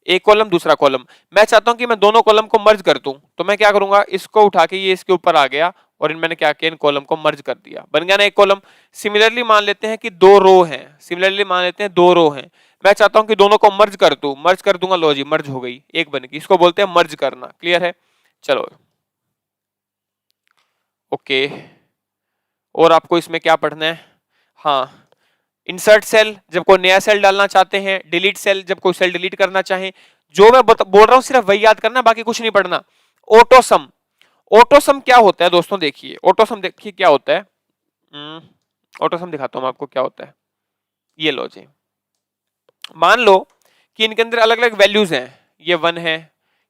एक कॉलम दूसरा कॉलम, मैं चाहता हूं कि मैं दोनों कॉलम को मर्ज कर दूं, तो मैं क्या करूंगा? इसको उठा के ये इसके ऊपर आ गया और इन मैंने क्या किया? इन कॉलम को मर्ज कर दिया, बन गया ना एक कॉलम। सिमिलरली मान लेते हैं कि दो रो हैं, सिमिलरली मान लेते हैं दो रो हैं, मैं चाहता हूं कि दोनों को मर्ज कर दूं, मर्ज कर दूंगा, लो जी मर्ज हो गई, एक बन गई, इसको बोलते हैं मर्ज करना। क्लियर है? चलो ओके, और आपको इसमें क्या पढ़ना है? हाँ, इंसर्ट सेल जब कोई नया सेल डालना चाहते हैं, डिलीट सेल जब कोई सेल डिलीट करना चाहे, जो मैं बोल रहा हूं सिर्फ वही याद करना, बाकी कुछ नहीं पढ़ना। ऑटोसम, ऑटोसम क्या होता है दोस्तों? देखिए ऑटोसम, देखिए क्या होता है। ऑटोसम दिखाता हूं मैं आपको क्या होता है। ये लो जी, मान लो कि इनके अंदर अलग अलग वैल्यूज हैं, ये 1 है,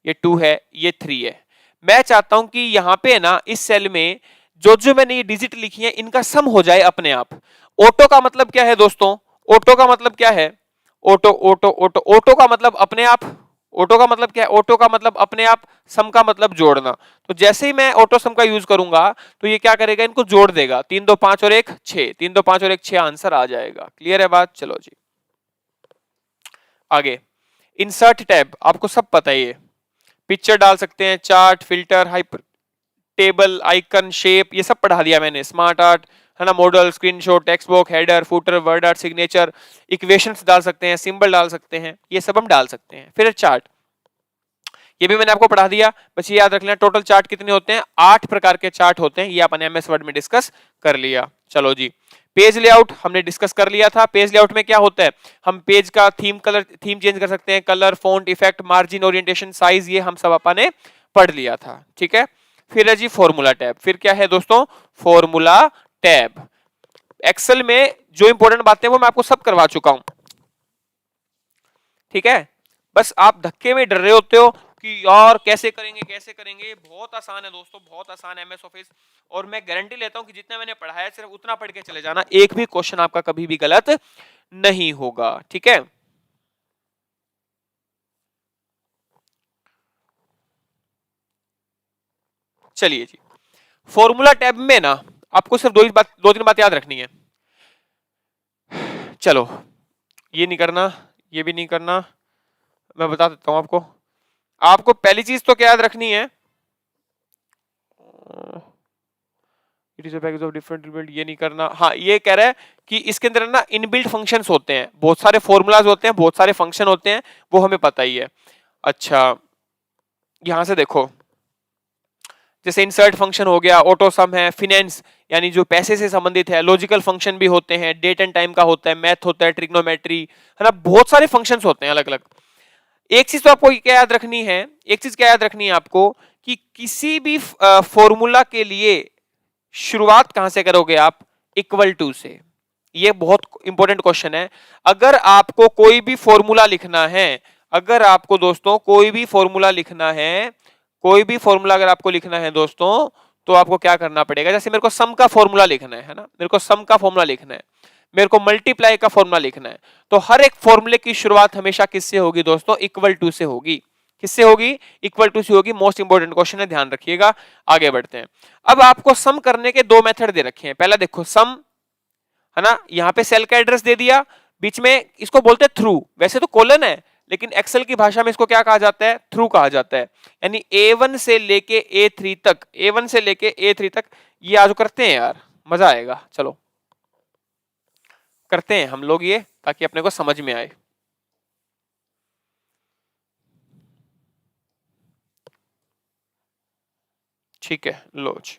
ये 2 है, ये 3 है। मैं चाहता हूं कि यहां पे ना इस सेल में जो जो मैंने ये डिजिट लिखी है इनका सम हो जाए अपने आप। ऑटो का मतलब क्या है दोस्तों? ऑटो का मतलब क्या है? ऑटो ऑटो ऑटो, ऑटो का मतलब अपने आप। ऑटो का मतलब क्या है? ऑटो का मतलब अपने आप, सम का मतलब जोड़ना। तो जैसे ही मैं ऑटो सम का यूज करूंगा तो ये क्या करेगा? इनको जोड़ देगा, 3 2 5 और 1 6, 3 2 5 और 1 6 आंसर आ जाएगा। क्लियर है बात? चलो जी आगे। इंसर्ट टैब आपको सब पता ही है, पिक्चर डाल सकते हैं, chart, filter, hyper table, icon, shape, ये सब पढ़ा दिया मैंने। स्मार्ट आर्ट है ना, model, screenshot, text box, header, footer, word art, signature, equations डाल सकते हैं, सिंबल डाल सकते हैं, ये सब हम डाल सकते हैं। फिर चार्ट, ये भी मैंने आपको पढ़ा दिया, बस ये याद रख लेना टोटल चार्ट कितने होते हैं? 8 प्रकार के चार्ट होते हैं, ये अपन एमएस वर्ड में डिस्कस कर लिया। चलो जी, पेज लेआउट हमने डिस्कस कर लिया था। पेज लेआउट में क्या होता है? हम पेज का थीम, कलर, थीम चेंज कर सकते हैं, colour, font, effect, margin, orientation, size, ये हम सब अपन ने पढ़ लिया था। ठीक है, फिर है जी फॉर्मूला टैब। फिर क्या है दोस्तों? Formula tab. एक्सेल में जो इंपॉर्टेंट बातें वो मैं आपको सब करवा चुका हूं। ठीक है, बस आप धक्के में डर रहे होते हो कि यार कैसे करेंगे कैसे करेंगे। बहुत आसान है दोस्तों, बहुत आसान है एमएस ऑफिस, और मैं गारंटी लेता हूं कि जितना मैंने पढ़ाया सिर्फ उतना पढ़ के चले जाना, एक भी क्वेश्चन आपका कभी भी गलत नहीं होगा। ठीक है, चलिए जी, फॉर्मूला टैब में ना आपको सिर्फ दो तीन बात याद रखनी है। चलो, ये नहीं करना, ये भी नहीं करना, मैं बता देता हूं आपको। आपको पहली चीज तो क्या याद रखनी है? It is a package of different inbuilt, ये नहीं करना। हाँ, ये कह रहा है कि इसके अंदर ना इनबिल्ट फंक्शंस होते हैं, बहुत सारे फॉर्मूलाज होते हैं, बहुत सारे फंक्शन होते हैं, वो हमें पता ही है। अच्छा, यहां से देखो, जैसे इंसर्ट फंक्शन हो गया, ऑटो सम है, फिनेंस यानी जो पैसे से संबंधित है, लॉजिकल फंक्शन भी होते हैं, डेट एंड टाइम का होता है, मैथ होता है, ट्रिग्नोमेट्री है ना, बहुत सारे फंक्शंस होते हैं अलग अलग। एक चीज तो आपको क्या याद रखनी है, एक चीज क्या याद रखनी है आपको, कि किसी भी फॉर्मूला के लिए शुरुआत कहां से करोगे आप? इक्वल टू से। ये बहुत इंपॉर्टेंट क्वेश्चन है। अगर आपको कोई भी फॉर्मूला लिखना है, अगर आपको दोस्तों कोई भी फॉर्मूला लिखना है, कोई भी फॉर्मूला अगर आपको लिखना है दोस्तों, तो आपको क्या करना पड़ेगा? जैसे मेरे को सम का फॉर्मूला लिखना है ना, मेरे को सम का फॉर्मूला लिखना है, मेरे को मल्टीप्लाई का फॉर्मूला लिखना है, तो हर एक फॉर्मूले की शुरुआत हमेशा किससे होगी दोस्तों? इक्वल टू से होगी। किससे होगी? इक्वल टू से होगी। मोस्ट इंपोर्टेंट क्वेश्चन है, ध्यान रखिएगा। आगे बढ़ते हैं। अब आपको सम करने के दो मेथड दे रखे हैं। पहला देखो सम है ना, यहां पे सेल का एड्रेस दे दिया, बीच में इसको बोलते हैं थ्रू, वैसे तो कोलन है लेकिन एक्सेल की भाषा में इसको क्या कहा जाता है? थ्रू कहा जाता है। यानी A1 से लेके A3 तक, A1 से लेके A3 तक, ये आज करते हैं यार, मजा आएगा। चलो करते हैं हम लोग ये, ताकि अपने को समझ में आए। ठीक है, लो जी।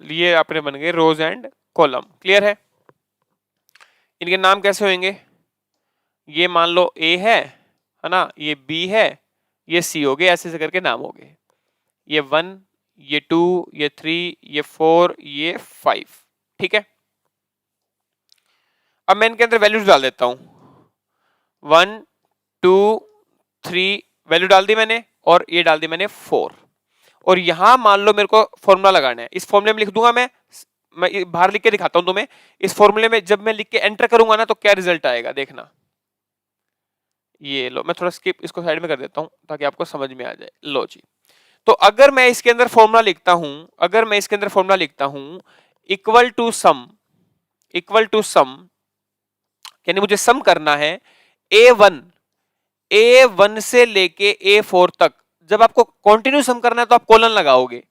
ये अपने बन गए रोज एंड कॉलम। क्लियर इनके नाम कैसे होंगे? ये मान लो ए है ना, ये बी है, ये सी हो गए, ऐसे ऐसे करके नाम हो गए। ये 1, ये 2, ये 3, ये 4, ये 5। ठीक है, अब मैं इनके अंदर वैल्यूज डाल देता हूं। 1 2 3 वैल्यू डाल दी मैंने, और ये डाल दी मैंने 4। और यहां मान लो मेरे को फॉर्मूला लगाना है, इस फॉर्मूले में लिख दूंगा मैं बाहर लिख के दिखाता हूं तुम्हें। इस फॉर्मूले में जब मैं लिख के एंटर करूंगा ना, तो क्या रिजल्ट आएगा देखना। ये लो, मैं थोड़ा स्किप इसको साइड में कर देता हूं ताकि आपको समझ में आ जाए। लो जी, तो अगर मैं इसके अंदर फॉर्मूला लिखता हूं, अगर मैं इसके अंदर फॉर्मूला लिखता हूं equal to sum, equal to sum, यानी मुझे सम करना है ए वन से लेके ए4 तक। जब आपको कंटिन्यू सम करना है तो आप कोलन लगाओगे।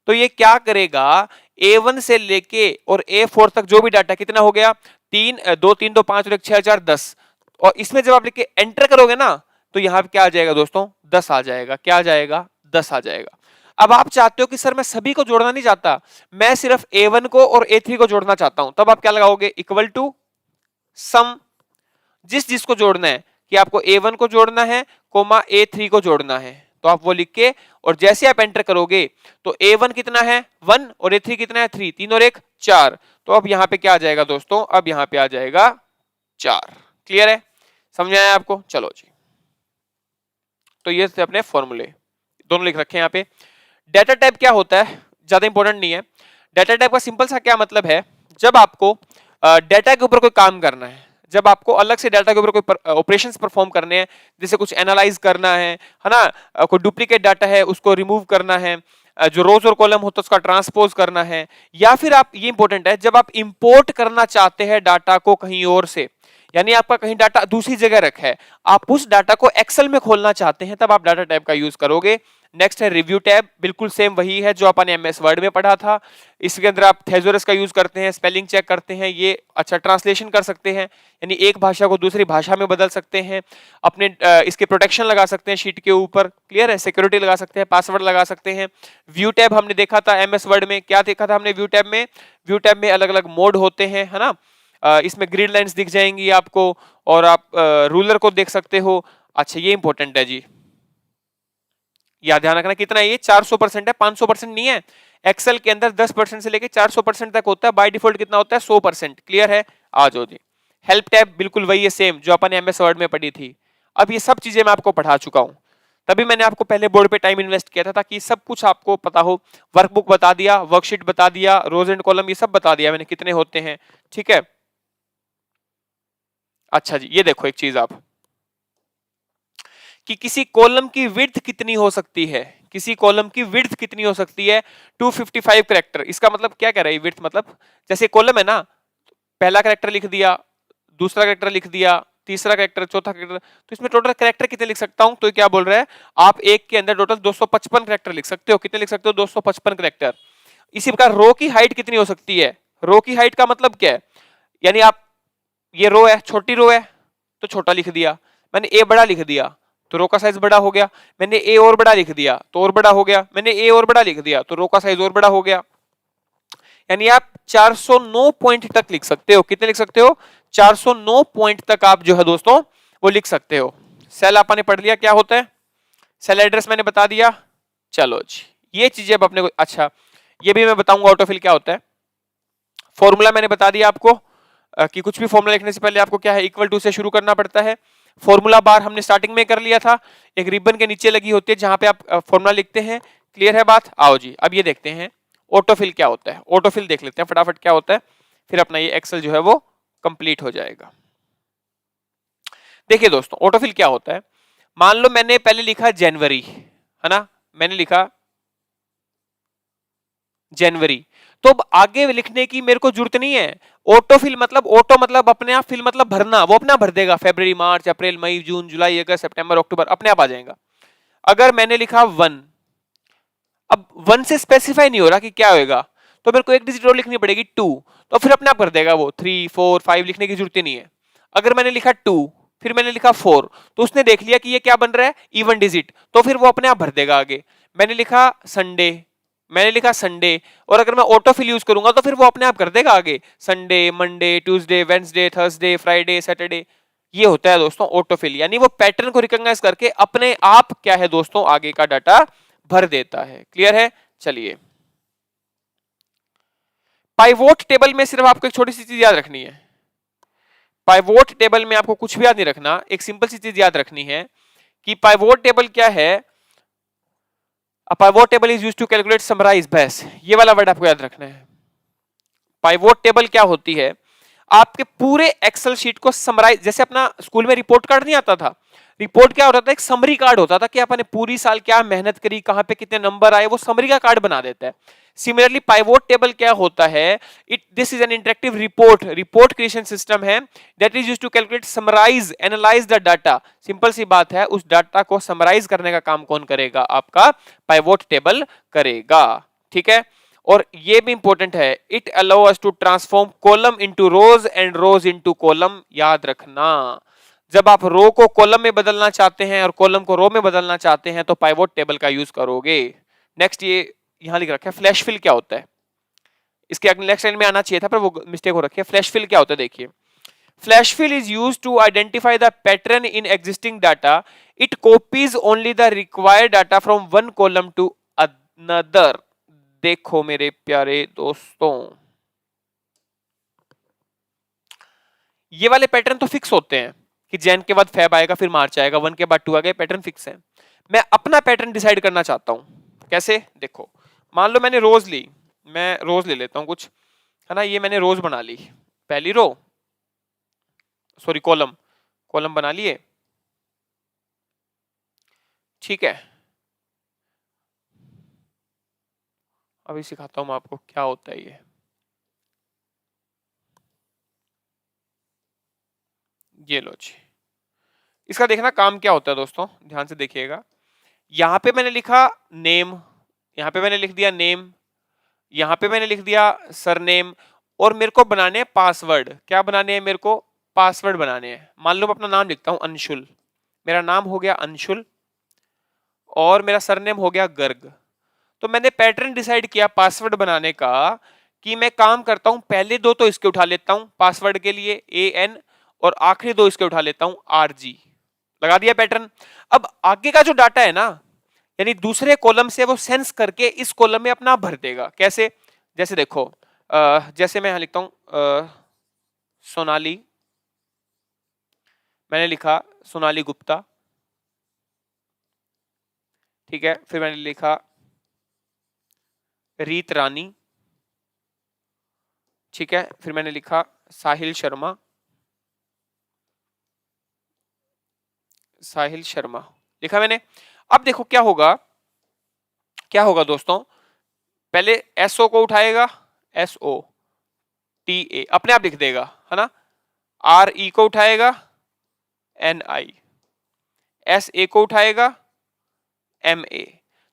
तो ये क्या करेगा, ए1 से लेके और ए4 तक जो भी डाटा, कितना हो गया 3 2 3 2 5 और 1 6 4 10। और इसमें जब आप लिख के एंटर करोगे ना, तो यहां पे क्या आ जाएगा दोस्तों, 10 आ जाएगा। क्या आ जाएगा, 10 आ जाएगा। अब आप चाहते हो कि सर मैं सभी को जोड़ना नहीं चाहता, मैं सिर्फ ए1 को और ए3 को जोड़ना चाहता हूं, तब आप क्या लगाओगे, इक्वल टू सम। जिस जिसको जोड़ना है, कि आपको ए1 को जोड़ना है कोमा ए3 को जोड़ना है, तो आप वो लिख के, और जैसे आप एंटर करोगे तो ए1 कितना है 1 और ए3 कितना है 3, 3 और 1 4। तो अब यहां पे क्या आ जाएगा दोस्तों, अब यहां पे आ जाएगा 4। क्लियर है, समझ आया आपको? चलो जी, तो ये थे अपने फॉर्मूले, दोनों लिख रखे हैं यहाँ पे। डेटा टाइप क्या होता है, ज्यादा इंपॉर्टेंट नहीं है। डेटा टाइप का सिंपल सा क्या मतलब है, जब आपको डेटा के ऊपर कोई काम करना है, जब आपको अलग से डाटा के ऊपर कोई ऑपरेशंस परफॉर्म करने हैं, जैसे कुछ एनालाइज करना है ना, कोई डुप्लीकेट डाटा है उसको रिमूव करना है, जो रोज और कॉलम होता है उसका ट्रांसपोज करना है, या फिर आप, ये इंपॉर्टेंट है, जब आप इंपोर्ट करना चाहते हैं डाटा को कहीं और से, यानी आपका कहीं डाटा दूसरी जगह रखा है, आप उस डाटा को एक्सेल में खोलना चाहते हैं, तब आप डाटा टाइप का यूज करोगे। नेक्स्ट है रिव्यू टैब, बिल्कुल सेम वही है जो अपन एमएस वर्ड में पढ़ा था। इसके अंदर आप थेजोरस का यूज करते हैं, स्पेलिंग चेक करते हैं, ये अच्छा ट्रांसलेशन कर सकते हैं, यानी एक भाषा को दूसरी भाषा में बदल सकते हैं, अपने इसके प्रोटेक्शन लगा सकते हैं शीट के ऊपर। क्लियर है, सिक्योरिटी लगा सकते हैं, पासवर्ड लगा सकते हैं। व्यू टैब हमने देखा था एमएस वर्ड में, क्या देखा था हमने व्यू टैब में, व्यू टैब में अलग अलग मोड होते हैं, है ना। इसमें ग्रिड लाइंस दिख जाएंगी आपको, और आप रूलर को देख सकते हो। अच्छा, ये इंपॉर्टेंट है जी, याद ध्यान रखना, कितना है ये 400% है, 500% नहीं है। एक्सेल के अंदर 10% से लेके 400% तक होता है, बाय डिफॉल्ट कितना होता है 100%। क्लियर है, आ जाओ जी। हेल्प टैब बिल्कुल वही है सेम जो अपन एमएस वर्ड में पढ़ी थी। अब ये सब चीजें मैं आपको पढ़ा चुका हूं, तभी मैंने आपको पहले बोर्ड पे टाइम इन्वेस्ट किया था, ताकि सब कुछ आपको पता हो। वर्कबुक बता दिया, वर्कशीट बता दिया, रोज एंड कॉलम ये सब बता दिया मैंने कितने होते हैं। ठीक है, अच्छा जी, ये देखो एक चीज आप, कि किसी कॉलम की विड्थ कितनी हो सकती है, किसी कॉलम की विड्थ कितनी हो सकती है 255 कैरेक्टर। इसका मतलब क्या कह रहा है विड्थ, मतलब जैसे कॉलम है ना, पहला कैरेक्टर लिख दिया, दूसरा कैरेक्टर लिख दिया, तीसरा कैरेक्टर, चौथा कैरेक्टर, तो इसमें टोटल कैरेक्टर कितने लिख सकता हूं, तो क्या बोल रहा है, आप एक के अंदर टोटल 255 कैरेक्टर लिख सकते हो। कितने लिख सकते हो, 255 कैरेक्टर। इसी प्रकार रो की हाइट कितनी हो सकती है, रो की हाइट का मतलब क्या है, यानी आप, ये रो है, छोटी रो है तो छोटा लिख दिया, मैंने ए बड़ा लिख दिया तो रो का साइज बड़ा हो गया, मैंने ए और बड़ा लिख दिया तो और बड़ा हो गया, मैंने ए और बड़ा लिख दिया तो रो का साइज और बड़ा हो गया। यानी आप 409 पॉइंट तक लिख सकते हो। कितने लिख सकते हो, 409 पॉइंट तक आप जो है दोस्तों वो लिख सकते हो। सेल आपने पढ़ लिया क्या होता है, सेल एड्रेस मैंने बता दिया। चलो जी, ये चीजें अब अपने को, अच्छा ये भी मैं बताऊंगा ऑटोफिल क्या होता है। फॉर्मूला मैंने बता दिया आपको कि कुछ भी फॉर्मूला लिखने से पहले आपको क्या है, इक्वल टू से शुरू करना पड़ता है। फॉर्मूला बार हमने स्टार्टिंग में कर लिया था, एक रिबन के नीचे लगी होती है जहां पे आप फॉर्मूला लिखते हैं। क्लियर है बात? आओ जी अब ये देखते हैं ऑटोफिल क्या होता है। ऑटोफिल देख लेते हैं फटाफट क्या होता है, फिर अपना ये एक्सेल जो है वो कंप्लीट हो जाएगा। देखिए दोस्तों ऑटोफिल क्या होता है, मान लो मैंने पहले लिखा जनवरी, है ना, मैंने लिखा जनवरी, तो अब आगे लिखने की मेरे को जरूरत नहीं है। ऑटोफिल मतलब ऑटो मतलब अपने आप, फिल मतलब भरना, वो अपने आप भर देगा। फरवरी, मार्च, अप्रैल, मई, जून, जुलाई, अगस्त, सितंबर, अक्टूबर अपने आप आ जाएगा। अगर मैंने लिखा 1, अब 1 से स्पेसिफाई नहीं हो रहा कि क्या होएगा, तो मेरे को एक डिजिट और लिखनी पड़ेगी 2, तो फिर अपने आप कर देगा वो। 3, 4, 5 लिखने की जरूरत ही नहीं है। अगर मैंने लिखा 2 फिर मैंने लिखा 4, तो उसने देख लिया कि ये क्या बन रहा है, इवन डिजिट, तो फिर वो अपने आप भर देगा आगे। मैंने लिखा संडे, मैंने लिखा संडे, और अगर मैं ऑटोफिल यूज करूंगा तो फिर वो अपने आप कर देगा आगे, Sunday, Monday, Tuesday, Wednesday, Thursday, Friday, Saturday. ये होता है दोस्तों ऑटोफिल, यानी वो पैटर्न को रिकॉग्नाइज करके अपने आप क्या है दोस्तों, आगे का डाटा भर देता है। क्लियर है? चलिए पाइवोट टेबल में सिर्फ आपको एक छोटी सी चीज याद रखनी है। पाइवोट टेबल में आपको कुछ भी याद नहीं रखना, एक सिंपल सी चीज याद रखनी है कि पाइवोट टेबल क्या है। A pivot table is used to calculate summarize, बस ये वाला वर्ड आपको याद रखना है। पाइवोट टेबल क्या होती है, आपके पूरे एक्सेल शीट को समराइज, जैसे अपना स्कूल में रिपोर्ट कार्ड नहीं आता था, रिपोर्ट क्या होता था, एक समरी कार्ड होता था कि आपने पूरी साल क्या मेहनत करी, कहां पे कितने नंबर आए, वो समरी का कार्ड बना देता है। सिमिलरली पाइवोट टेबल क्या होता है, this is an interactive report creation system है that is used to calculate, summarize, analyze the data. Simple सी बात है, उस डाटा को समराइज करने का काम कौन करेगा, आपका पाइवोट टेबल करेगा। ठीक है, और ये भी इंपॉर्टेंट है, it allow us to transform column into rows and rows into column. याद रखना, जब आप रो को कॉलम में बदलना चाहते हैं और कॉलम को रो में बदलना चाहते हैं तो पाइवोट टेबल का यूज करोगे। नेक्स्ट ये यहां लिख रखा है फ्लैश फिल क्या होता है, इसके अगले नेक्स्ट लाइन में आना चाहिए था पर वो मिस्टेक हो रखी है। फ्लैश फिल क्या होता है, देखिए flash fill is used to identify the pattern in existing data, it copies only the required data from one column to another. देखो मेरे प्यारे दोस्तों, ये वाले पैटर्न तो फिक्स होते हैं कि जैन के बाद फेब आएगा, फिर मार्च आएगा, 1 के बाद 2 आएगा, पैटर्न फिक्स है। मैं अपना पैटर्न डिसाइड करना चाहता हूं। कैसे? देखो मान लो मैंने रोज ली, मैं रोज ले लेता हूं कुछ, है ना, ये मैंने रोज बना ली, पहली रो, सॉरी कॉलम, कॉलम बना लिए। ठीक है, अभी सिखाता हूं मैं आपको क्या होता है ये लो जी। इसका देखना काम क्या होता है दोस्तों, ध्यान से देखिएगा। यहां पे मैंने लिखा नेम, यहां पे मैंने लिख दिया नेम, यहां पे मैंने लिख दिया सरनेम, और मेरे को बनाने हैं पासवर्ड। क्या बनाने हैं मेरे को? पासवर्ड बनाने हैं। मान लो मैं अपना नाम लिखता हूं अंशुल, मेरा नाम हो गया अंशुल और मेरा सरनेम हो गया गर्ग। तो मैंने पैटर्न डिसाइड किया पासवर्ड बनाने का कि मैं काम करता हूं, पहले दो तो इसके उठा लेता हूं पासवर्ड के लिए AN, और आखिरी दो इसके उठा लेता हूं RG। लगा दिया पैटर्न। अब आगे का जो डाटा है ना, यानी दूसरे कॉलम से वो सेंस करके इस कॉलम में अपना भर देगा। कैसे? जैसे देखो जैसे मैं यहां लिखता हूं सोनाली, मैंने लिखा सोनाली गुप्ता, ठीक है, फिर मैंने लिखा रीत रानी, ठीक है, फिर मैंने लिखा साहिल शर्मा, साहिल शर्मा लिखा मैंने। अब देखो क्या होगा, क्या होगा दोस्तों, पहले SO को उठाएगा, SOTA अपने आप लिख देगा, है ना, RE को उठाएगा NI, SA को उठाएगा MA।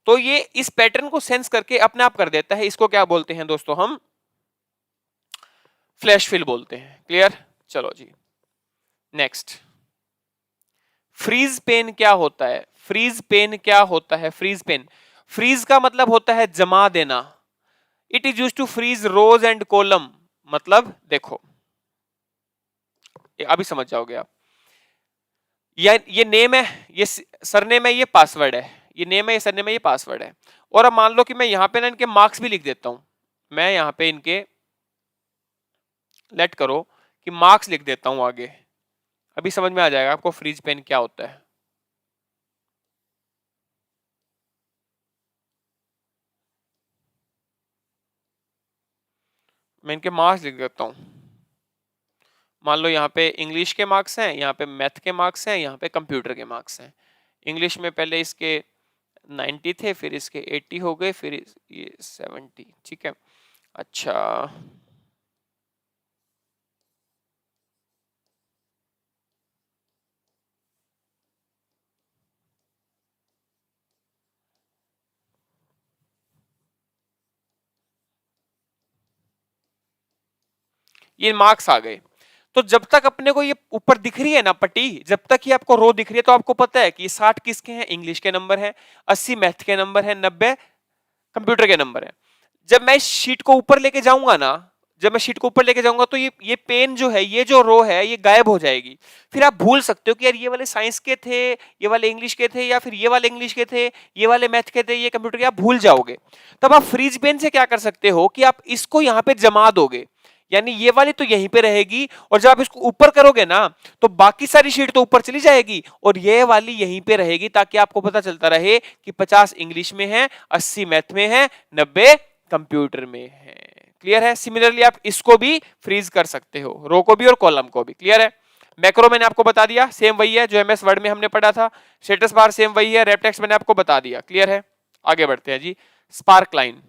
तो ये इस पैटर्न को सेंस करके अपने आप कर देता है। इसको क्या बोलते हैं दोस्तों, हम फ्लैश फिल बोलते हैं। क्लियर? चलो जी नेक्स्ट, फ्रीज पेन क्या होता है? फ्रीज पेन क्या होता है? फ्रीज पेन, फ्रीज का मतलब होता है जमा देना। It is use to freeze rows and column. मतलब देखो अभी समझ जाओगे आप, ये नेम है, ये सरनेम है, ये पासवर्ड है, ये नेम है, ये सरनेम है, ये पासवर्ड है। और अब मान लो कि मैं यहाँ पे ना इनके मार्क्स भी लिख देता हूं, मैं यहाँ पे इनके लेट करो कि मार्क्स लिख देता हूं आगे, अभी समझ में आ जाएगा आपको फ्रीज पेन क्या होता है। मैं इनके मार्क्स लिख देता हूं। मान लो यहाँ पे इंग्लिश के मार्क्स हैं, यहाँ पे मैथ के मार्क्स हैं, यहाँ पे कंप्यूटर के मार्क्स हैं। इंग्लिश में पहले इसके 90 थे, फिर इसके 80 हो गए, फिर ये 70। ठीक है, अच्छा ये मार्क्स आ गए। तो जब तक अपने को ये ऊपर दिख रही है ना पट्टी, जब तक ये आपको रो दिख रही है, तो आपको पता है कि 60 किसके हैं, इंग्लिश के नंबर है, 80 मैथ के नंबर है, 90 कंप्यूटर के नंबर है। जब मैं इस शीट को ऊपर लेके जाऊंगा ना, जब मैं शीट को ऊपर लेके जाऊंगा तो ये पेन जो है, ये जो रो है, ये गायब हो जाएगी। फिर आप भूल सकते हो कि यार ये वाले साइंस के थे, ये वाले इंग्लिश के थे, या फिर ये वाले इंग्लिश के थे, ये वाले मैथ के थे, ये कंप्यूटर के, आप भूल जाओगे। तब आप फ्रीज पेन से क्या कर सकते हो कि आप इसको यहां पे जमा दोगे, यानी ये वाली तो यहीं पे रहेगी, और जब आप इसको ऊपर करोगे ना तो बाकी सारी शीट तो ऊपर चली जाएगी और ये वाली यहीं पे रहेगी, ताकि आपको पता चलता रहे कि 50 इंग्लिश में है, 80 मैथ में है, 90 कंप्यूटर में है। क्लियर है? सिमिलरली आप इसको भी फ्रीज कर सकते हो, रो को भी और कॉलम को भी। क्लियर है? मैक्रो मैंने आपको बता दिया, सेम वही है जो एमएस वर्ड में हमने पढ़ा था। स्टेटस बार सेम वही है, रैप टेक्स्ट मैंने आपको बता दिया। क्लियर है? आगे बढ़ते हैं जी, स्पार्क लाइन।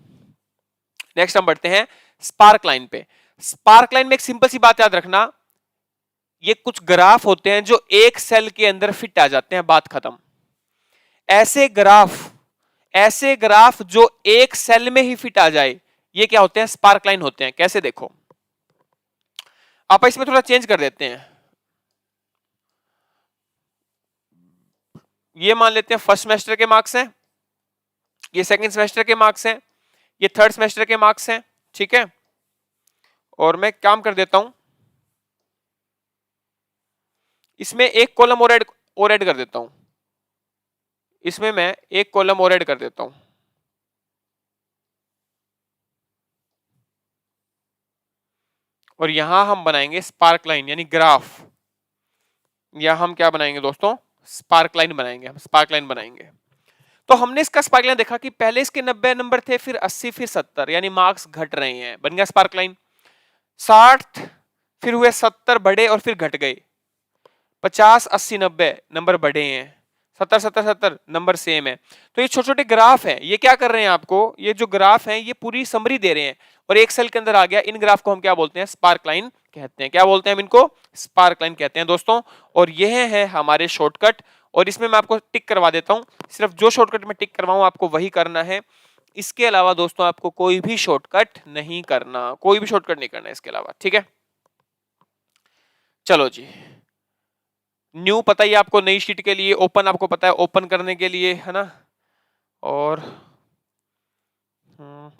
नेक्स्ट हम बढ़ते हैं स्पार्क लाइन पे। स्पार्क लाइन में एक सिंपल सी बात याद रखना, ये कुछ ग्राफ होते हैं जो एक सेल के अंदर फिट आ जाते हैं, बात खत्म। ऐसे ग्राफ जो एक सेल में ही फिट आ जाए, ये क्या होते हैं? स्पार्क लाइन होते हैं। कैसे? देखो, आप इसमें थोड़ा चेंज कर देते हैं। ये मान लेते हैं फर्स्ट सेमेस्टर के मार्क्स हैं, ये सेकंड सेमेस्टर के मार्क्स हैं, ये थर्ड सेमेस्टर के मार्क्स हैं। ठीक है, और मैं काम कर देता हूं, इसमें एक कॉलम और ऐड कर देता हूं, इसमें मैं एक कॉलम और ऐड कर देता हूं। और यहां हम बनाएंगे स्पार्क लाइन यानी ग्राफ, या हम क्या बनाएंगे दोस्तों? स्पार्क लाइन बनाएंगे। हम स्पार्क लाइन बनाएंगे। तो हमने इसका स्पार्क लाइन देखा कि पहले इसके 90 नंबर थे, फिर 80, फिर 70, यानी मार्क्स घट रहे हैं, बन गया स्पार्क लाइन। 60, फिर हुए 70 बढ़े और फिर घट गए, 50, 80, 90 नंबर बढ़े हैं, 70, 70, 70 नंबर सेम है। तो ये छोटे छोटे ग्राफ हैं, ये क्या कर रहे हैं आपको? ये जो ग्राफ हैं ये पूरी समरी दे रहे हैं, और एक सेल के अंदर आ गया। इन ग्राफ को हम क्या बोलते हैं? स्पार्क लाइन कहते हैं। क्या बोलते हैं हम इनको? स्पार्क लाइन कहते हैं दोस्तों। और यह है हमारे शॉर्टकट, और इसमें मैं आपको टिक करवा देता हूं। सिर्फ जो शॉर्टकट में टिक करवाऊं आपको वही करना है, इसके अलावा दोस्तों आपको कोई भी शॉर्टकट नहीं करना, कोई भी शॉर्टकट नहीं करना इसके अलावा। ठीक है, चलो जी। न्यू पता ही आपको, नई शीट के लिए। ओपन आपको पता है, ओपन करने के लिए, है ना। और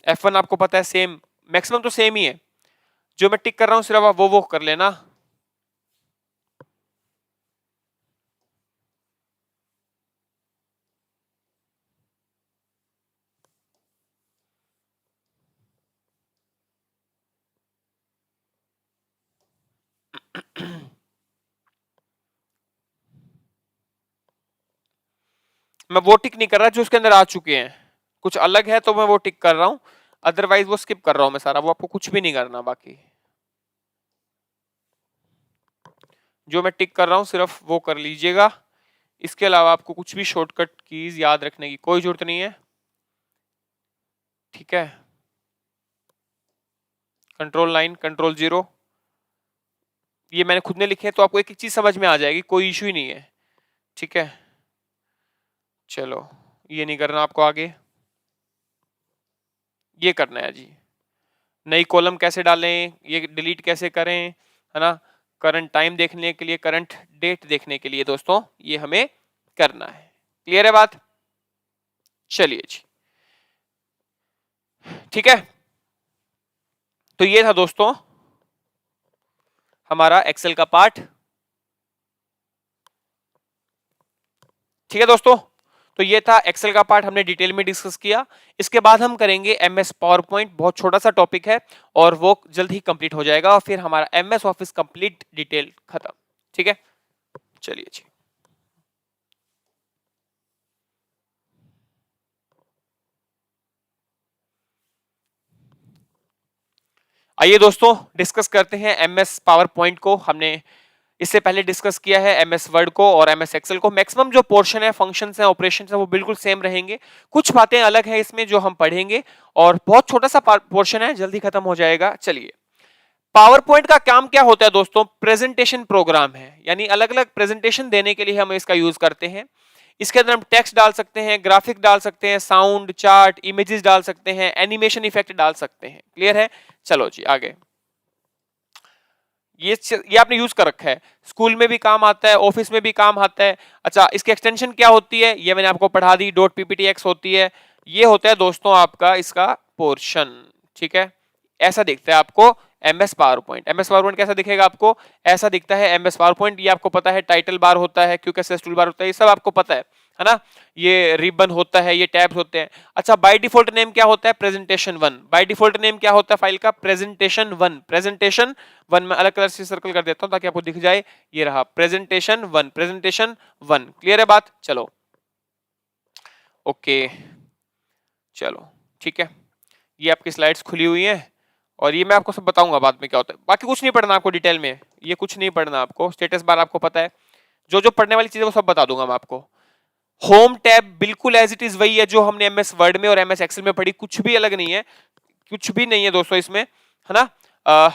F1 आपको पता है, सेम, मैक्सिमम तो सेम ही है। जो मैं टिक कर रहा हूं सिर्फ आप वो कर लेना। मैं वो टिक नहीं कर रहा जो उसके अंदर आ चुके हैं, कुछ अलग है तो मैं वो टिक कर रहा हूं, अदरवाइज वो स्किप कर रहा हूं मैं सारा, वो आपको कुछ भी नहीं करना। बाकी जो मैं टिक कर रहा हूं सिर्फ वो कर लीजिएगा, इसके अलावा आपको कुछ भी शॉर्टकट कीज याद रखने की कोई जरूरत नहीं है। ठीक है, कंट्रोल 9, कंट्रोल 0, ये मैंने खुद ने लिखे हैं, तो आपको एक एक चीज समझ में आ जाएगी, कोई इशू ही नहीं है। ठीक है, चलो, ये नहीं करना आपको आगे, ये करना है जी। नई कॉलम कैसे डालें, ये डिलीट कैसे करें, है ना। करंट टाइम देखने के लिए, करंट डेट देखने के लिए दोस्तों ये हमें करना है। क्लियर है बात? चलिए जी, ठीक है। तो ये था दोस्तों हमारा एक्सेल का पार्ट। ठीक है दोस्तों, तो ये था एक्सेल का पार्ट, हमने डिटेल में डिस्कस किया। इसके बाद हम करेंगे एमएस पावर पॉइंट, बहुत छोटा सा टॉपिक है और वो जल्द ही कंप्लीट हो जाएगा और फिर हमारा एमएस ऑफिस कंप्लीट डिटेल खत्म। ठीक है, चलिए जी। आइए दोस्तों डिस्कस करते हैं एमएस पावर पॉइंट को। हमने इससे पहले डिस्कस किया है एमएस वर्ड को और एमएस एक्सेल को। मैक्सिमम जो पोर्शन है, फंक्शंस है, ऑपरेशंस है, वो बिल्कुल सेम रहेंगे। कुछ बातें अलग है इसमें जो हम पढ़ेंगे और बहुत छोटा सा पोर्शन है, जल्दी खत्म हो जाएगा। चलिए, पावर पॉइंट का काम क्या होता है दोस्तों? प्रेजेंटेशन प्रोग्राम है, यानी अलग अलग प्रेजेंटेशन देने के लिए हम इसका यूज करते हैं। इसके अंदर हम टेक्स्ट डाल सकते हैं, ग्राफिक डाल सकते हैं, साउंड, चार्ट, इमेजेस डाल सकते हैं, एनिमेशन इफेक्ट डाल सकते हैं। क्लियर है? चलो जी आगे। ये आपने यूज कर रखा है, स्कूल में भी काम आता है, ऑफिस में भी काम आता है। अच्छा, इसकी एक्सटेंशन क्या होती है ये मैंने आपको पढ़ा दी, .pptx होती है। ये होता है दोस्तों आपका इसका पोर्शन। ठीक है, ऐसा दिखता है आपको MS power point. MS power point कैसा दिखेगा आपको? ऐसा दिखता है एमएस पावर पॉइंट। ये आपको पता है टाइटल बार होता है, क्यूएसएस टूल बार होता है, ये सब आपको पता है ना? ये रिबन होता है, ये टैब्स होते हैं। अच्छा, बाय डिफॉल्ट नेम क्या होता है? प्रेजेंटेशन 1। बाय डिफॉल्ट नेम क्या होता है फाइल का? प्रेजेंटेशन 1। प्रेजेंटेशन 1 में अलग कलर से सर्कल कर देता हूं ताकि आपको दिख जाए। ये रहा प्रेजेंटेशन 1, प्रेजेंटेशन 1। क्लियर है बात? चलो ओके, चलो ठीक है। ये आपकी स्लाइड्स खुली हुई हैं और ये मैं आपको सब बताऊंगा बाद में क्या होता है। बाकी कुछ नहीं पढ़ना आपको डिटेल में, ये कुछ नहीं पढ़ना आपको। स्टेटस बार आपको पता है, जो जो पढ़ने वाली चीजें वो सब बता दूंगा मैं आपको। होम टैब बिल्कुल एज इट इज वही है जो हमने एमएस वर्ड में और एमएस एक्सेल में पढ़ी, कुछ भी अलग नहीं है, कुछ भी नहीं है दोस्तों इसमें, है ना?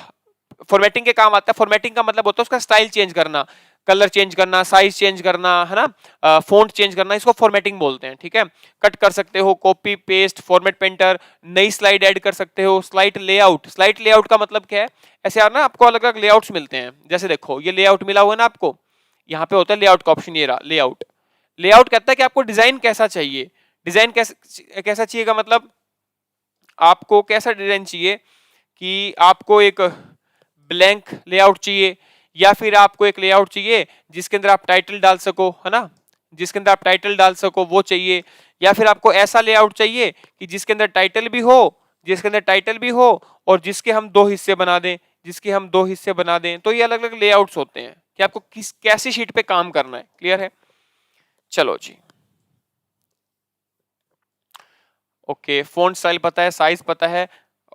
फॉर्मेटिंग के काम आता है। फॉर्मेटिंग का मतलब होता है उसका स्टाइल चेंज करना, कलर चेंज करना, साइज चेंज करना, है ना? फॉन्ट चेंज करना, इसको फॉर्मेटिंग बोलते हैं। ठीक है, कट कर सकते हो, कॉपी पेस्ट, फॉर्मेट पेंटर, नई स्लाइड ऐड कर सकते हो, स्लाइड लेआउट। स्लाइड लेआउट का मतलब क्या है? ऐसे यार ना आपको अलग अलग लेआउट्स मिलते हैं। जैसे देखो ये लेआउट मिला हुआ है ना आपको, यहाँ पे होता है लेआउट का ऑप्शन, ये रहा लेआउट। लेआउट कहता है कि आपको डिजाइन कैसा चाहिए। डिजाइन कैसा चाहिए का मतलब आपको कैसा डिजाइन चाहिए कि आपको एक ब्लैंक लेआउट चाहिए या फिर आपको एक लेआउट चाहिए जिसके अंदर आप टाइटल डाल सको, है ना? जिसके अंदर आप टाइटल डाल सको वो चाहिए, या फिर आपको ऐसा लेआउट चाहिए कि जिसके अंदर टाइटल भी हो, जिसके अंदर टाइटल भी हो और जिसके हम दो हिस्से बना दें, जिसके हम दो हिस्से बना दें। तो ये अलग अलग लेआउट्स होते हैं कि आपको किस कैसी शीट पे काम करना है। क्लियर है? चलो जी ओके, फॉन्ट स्टाइल पता है, साइज पता है।